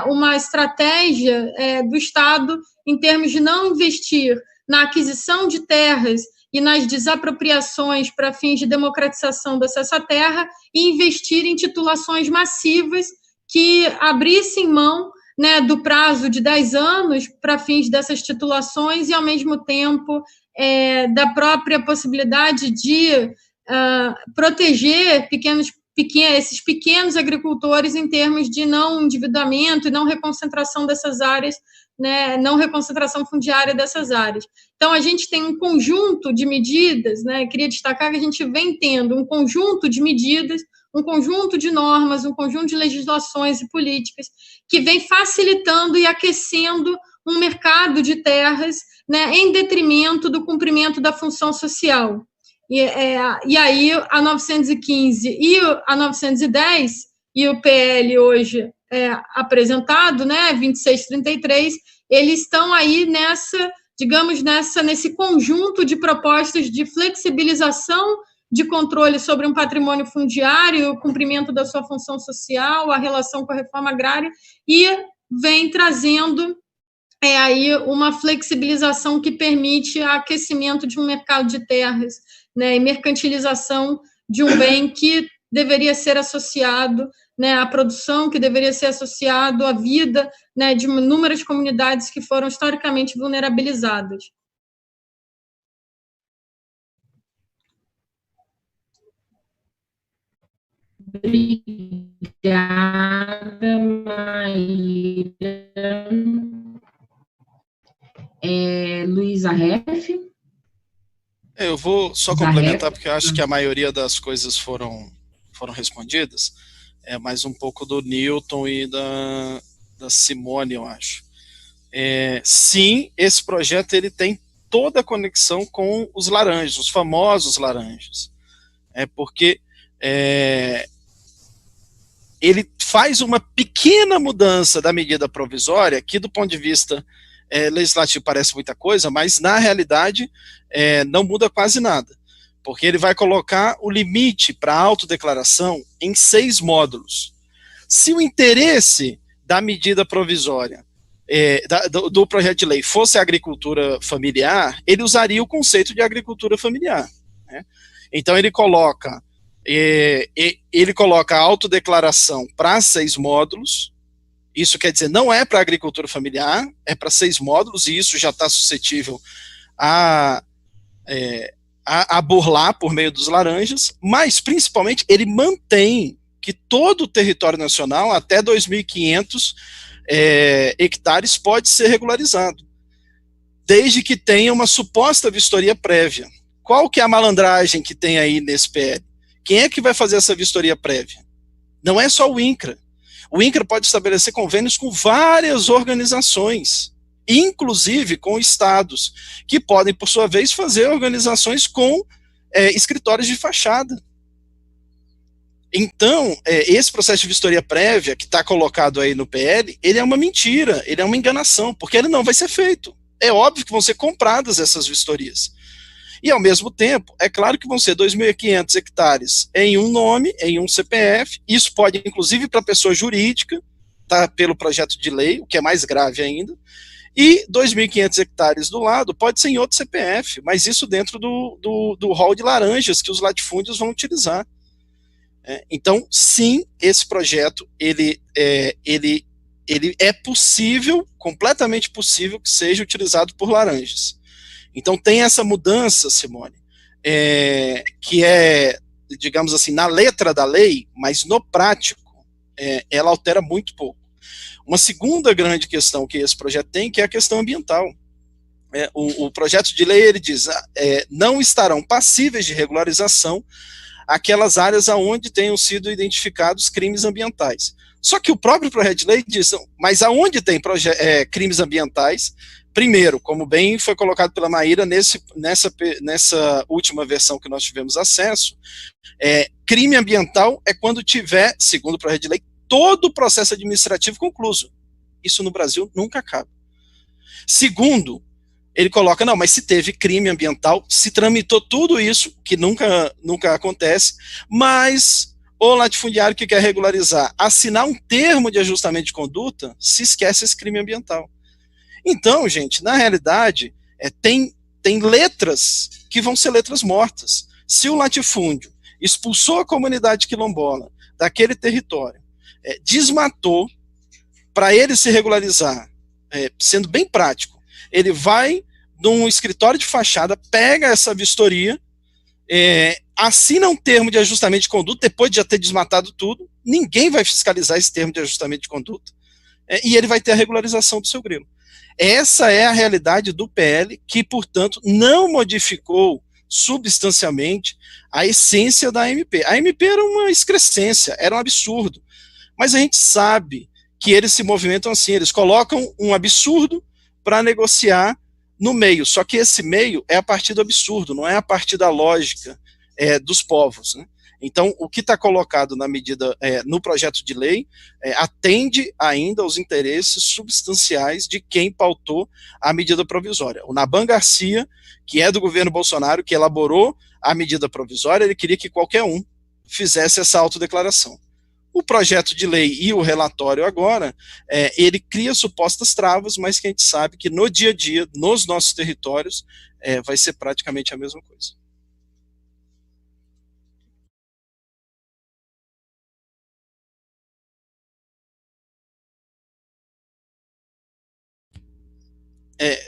uma estratégia do Estado em termos de não investir na aquisição de terras e nas desapropriações para fins de democratização do acesso à terra, e investir em titulações massivas que abrissem mão, né, do prazo de 10 anos para fins dessas titulações e, ao mesmo tempo, da própria possibilidade de proteger esses pequenos agricultores em termos de não endividamento e não reconcentração dessas áreas, né, não reconcentração fundiária dessas áreas. Então, a gente tem um conjunto de medidas, né, queria destacar que a gente vem tendo um conjunto de medidas, um conjunto de normas, um conjunto de legislações e políticas que vem facilitando e aquecendo um mercado de terras, né, em detrimento do cumprimento da função social. E aí, a 915 e a 910, e o PL hoje apresentado, né, 2633, eles estão aí nesse conjunto de propostas de flexibilização de controle sobre um patrimônio fundiário, o cumprimento da sua função social, a relação com a reforma agrária, e vem trazendo aí uma flexibilização que permite o aquecimento de um mercado de terras, né, e mercantilização de um bem que deveria ser associado, né, à produção, que deveria ser associado à vida, né, de inúmeras comunidades que foram historicamente vulnerabilizadas. Obrigada, Maíra. Luiz Arref? Eu vou só complementar, porque eu acho que a maioria das coisas foram respondidas. Mais um pouco do Newton e da Simone, eu acho. Sim, esse projeto ele tem toda a conexão com os laranjas, os famosos laranjas. Porque ele faz uma pequena mudança da medida provisória, que do ponto de vista legislativo parece muita coisa, mas na realidade não muda quase nada, porque ele vai colocar o limite para a autodeclaração em 6 módulos. Se o interesse da medida provisória, do projeto de lei, fosse a agricultura familiar, ele usaria o conceito de agricultura familiar, né? Então ele coloca a autodeclaração para 6 módulos. Isso quer dizer, não é para agricultura familiar, é para 6 módulos, e isso já está suscetível a burlar por meio dos laranjas, mas principalmente ele mantém que todo o território nacional, até 2.500 hectares, pode ser regularizado, desde que tenha uma suposta vistoria prévia. Qual que é a malandragem que tem aí nesse PL? quem é que vai fazer essa vistoria prévia? Não é só o INCRA. O INCRA pode estabelecer convênios com várias organizações, inclusive com estados, que podem, por sua vez, fazer organizações com escritórios de fachada. Então, esse processo de vistoria prévia, que está colocado aí no PL, ele é uma mentira, ele é uma enganação, porque ele não vai ser feito. É óbvio que vão ser compradas essas vistorias. E, ao mesmo tempo, é claro que vão ser 2.500 hectares em um nome, em um CPF, isso pode, inclusive, para pessoa jurídica, tá, pelo projeto de lei, o que é mais grave ainda, e 2.500 hectares do lado pode ser em outro CPF, mas isso dentro do rol de laranjas que os latifúndios vão utilizar. Então, sim, esse projeto, ele é possível, completamente possível, que seja utilizado por laranjas. Então, tem essa mudança, Simone, que é, digamos assim, na letra da lei, mas no prático, ela altera muito pouco. Uma segunda grande questão que esse projeto tem, que é a questão ambiental. O projeto de lei, ele diz, não estarão passíveis de regularização aquelas áreas aonde tenham sido identificados crimes ambientais. Só que o próprio projeto de lei diz, mas aonde tem crimes ambientais, primeiro, como bem foi colocado pela Maíra nessa última versão que nós tivemos acesso, crime ambiental é quando tiver, segundo o projeto de lei, todo o processo administrativo concluso. Isso no Brasil nunca acaba. Segundo, ele coloca, não, mas se teve crime ambiental, se tramitou tudo isso, que nunca acontece, mas o latifundiário que quer regularizar, assinar um termo de ajustamento de conduta, se esquece esse crime ambiental. Então, gente, na realidade, tem letras que vão ser letras mortas. Se o latifúndio expulsou a comunidade quilombola daquele território, desmatou, para ele se regularizar, sendo bem prático, ele vai num escritório de fachada, pega essa vistoria, assina um termo de ajustamento de conduta, depois de já ter desmatado tudo, ninguém vai fiscalizar esse termo de ajustamento de conduta, e ele vai ter a regularização do seu grilo. Essa é a realidade do PL, que, portanto, não modificou substancialmente a essência da AMP. A AMP era uma excrescência, era um absurdo, mas a gente sabe que eles se movimentam assim, eles colocam um absurdo para negociar no meio, só que esse meio é a partir do absurdo, não é a partir da lógica dos povos, né? Então, o que está colocado na medida, no projeto de lei, atende ainda aos interesses substanciais de quem pautou a medida provisória. O Naban Garcia, que é do governo Bolsonaro, que elaborou a medida provisória, ele queria que qualquer um fizesse essa autodeclaração. O projeto de lei e o relatório agora, ele cria supostas travas, mas que a gente sabe que no dia a dia, nos nossos territórios, vai ser praticamente a mesma coisa.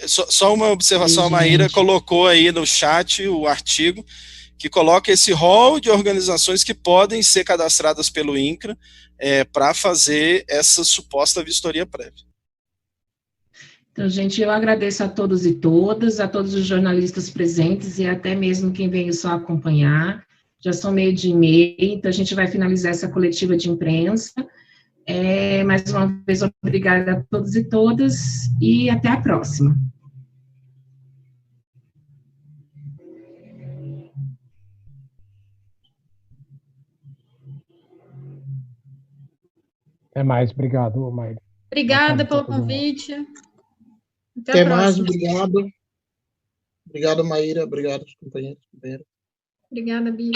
Só uma observação, a Maíra colocou aí no chat o artigo que coloca esse rol de organizações que podem ser cadastradas pelo INCRA para fazer essa suposta vistoria prévia. Então, gente, eu agradeço a todos e todas, a todos os jornalistas presentes e até mesmo quem veio só acompanhar. Já são 12:30, então a gente vai finalizar essa coletiva de imprensa. Mais uma vez, obrigada a todos e todas e até a próxima. Até mais, obrigado, Maíra. Obrigada pelo convite. Até mais, obrigado. Obrigado, Maíra, obrigado, companheiros. Obrigada, Bia.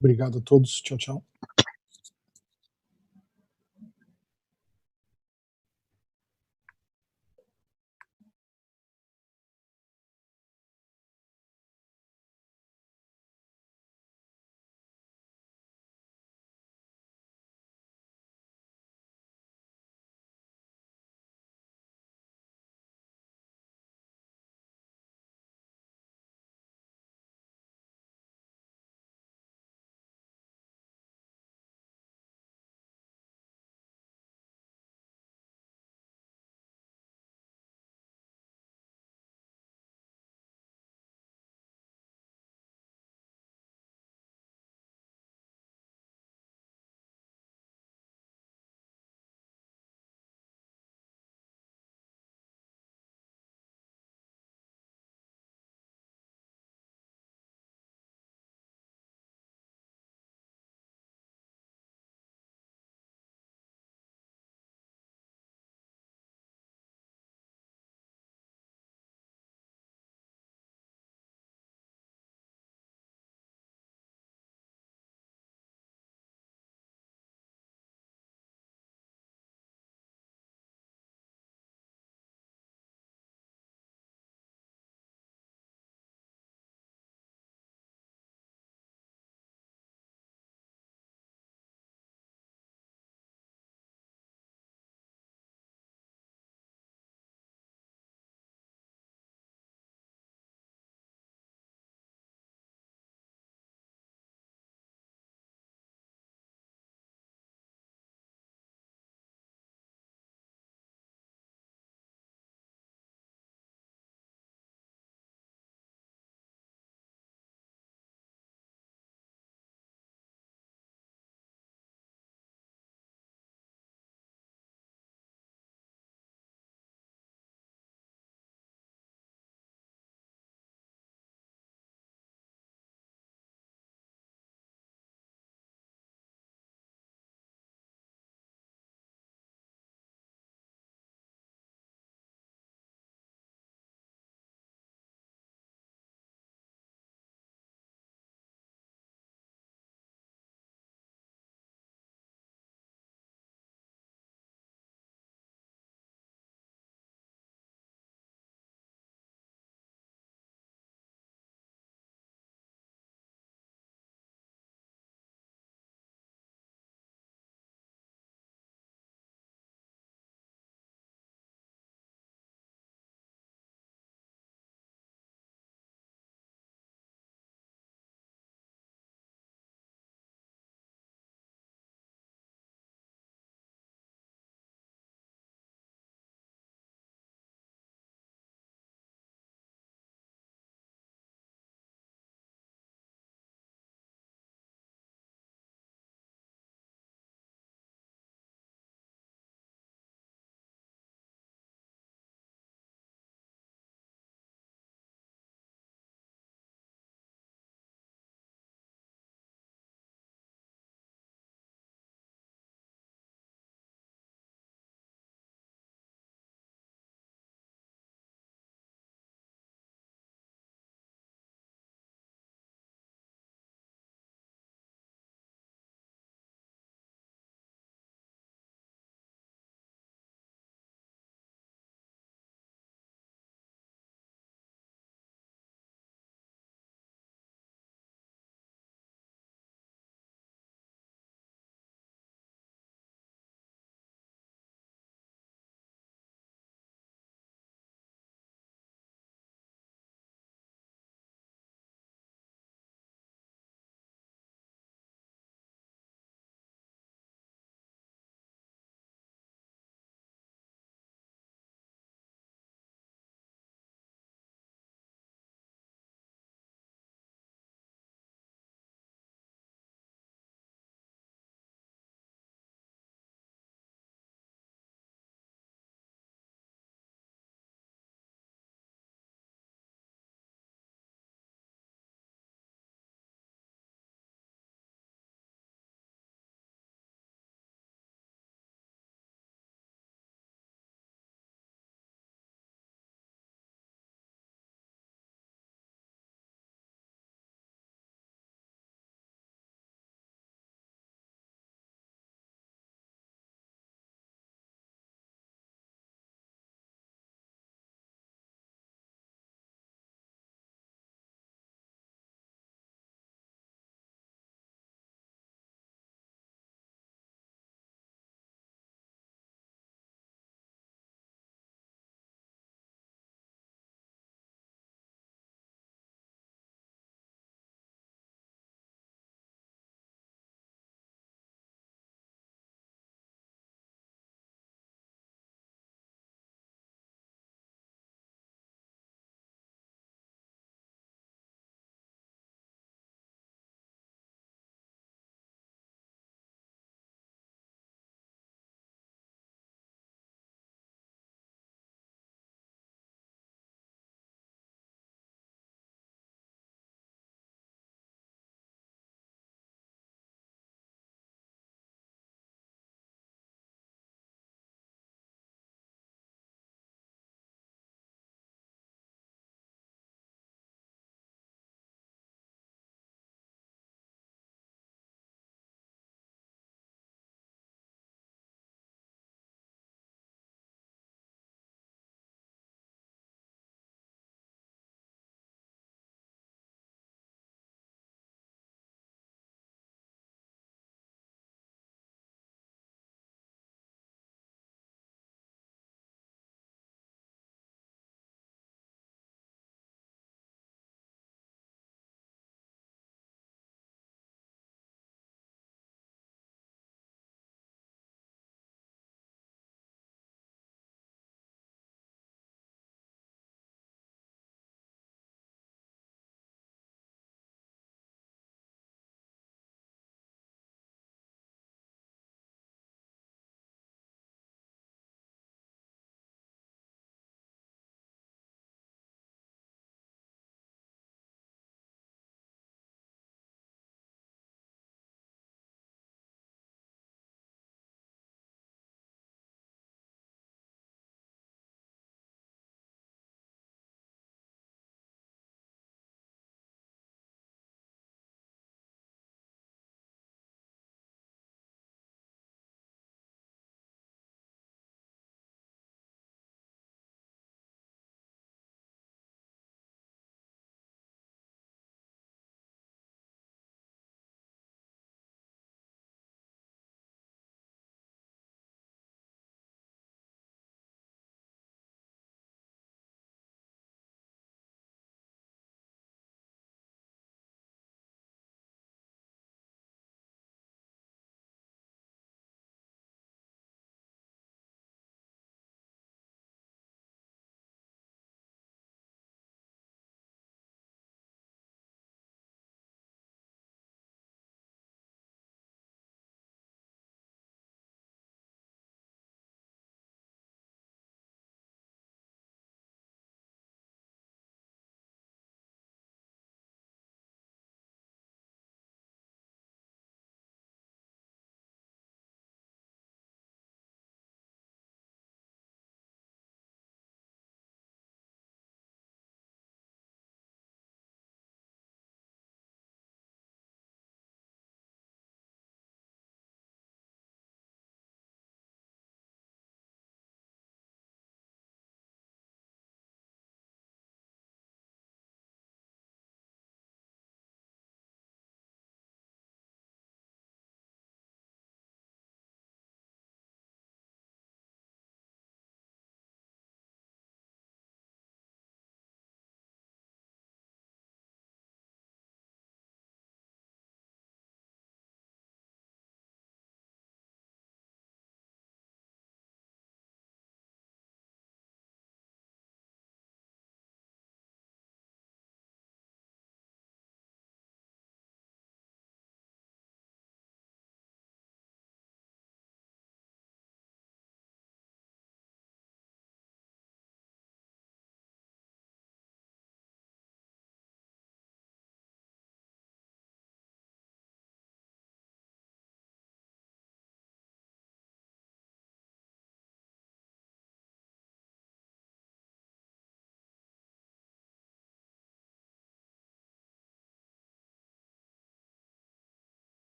Obrigado a todos, tchau, tchau.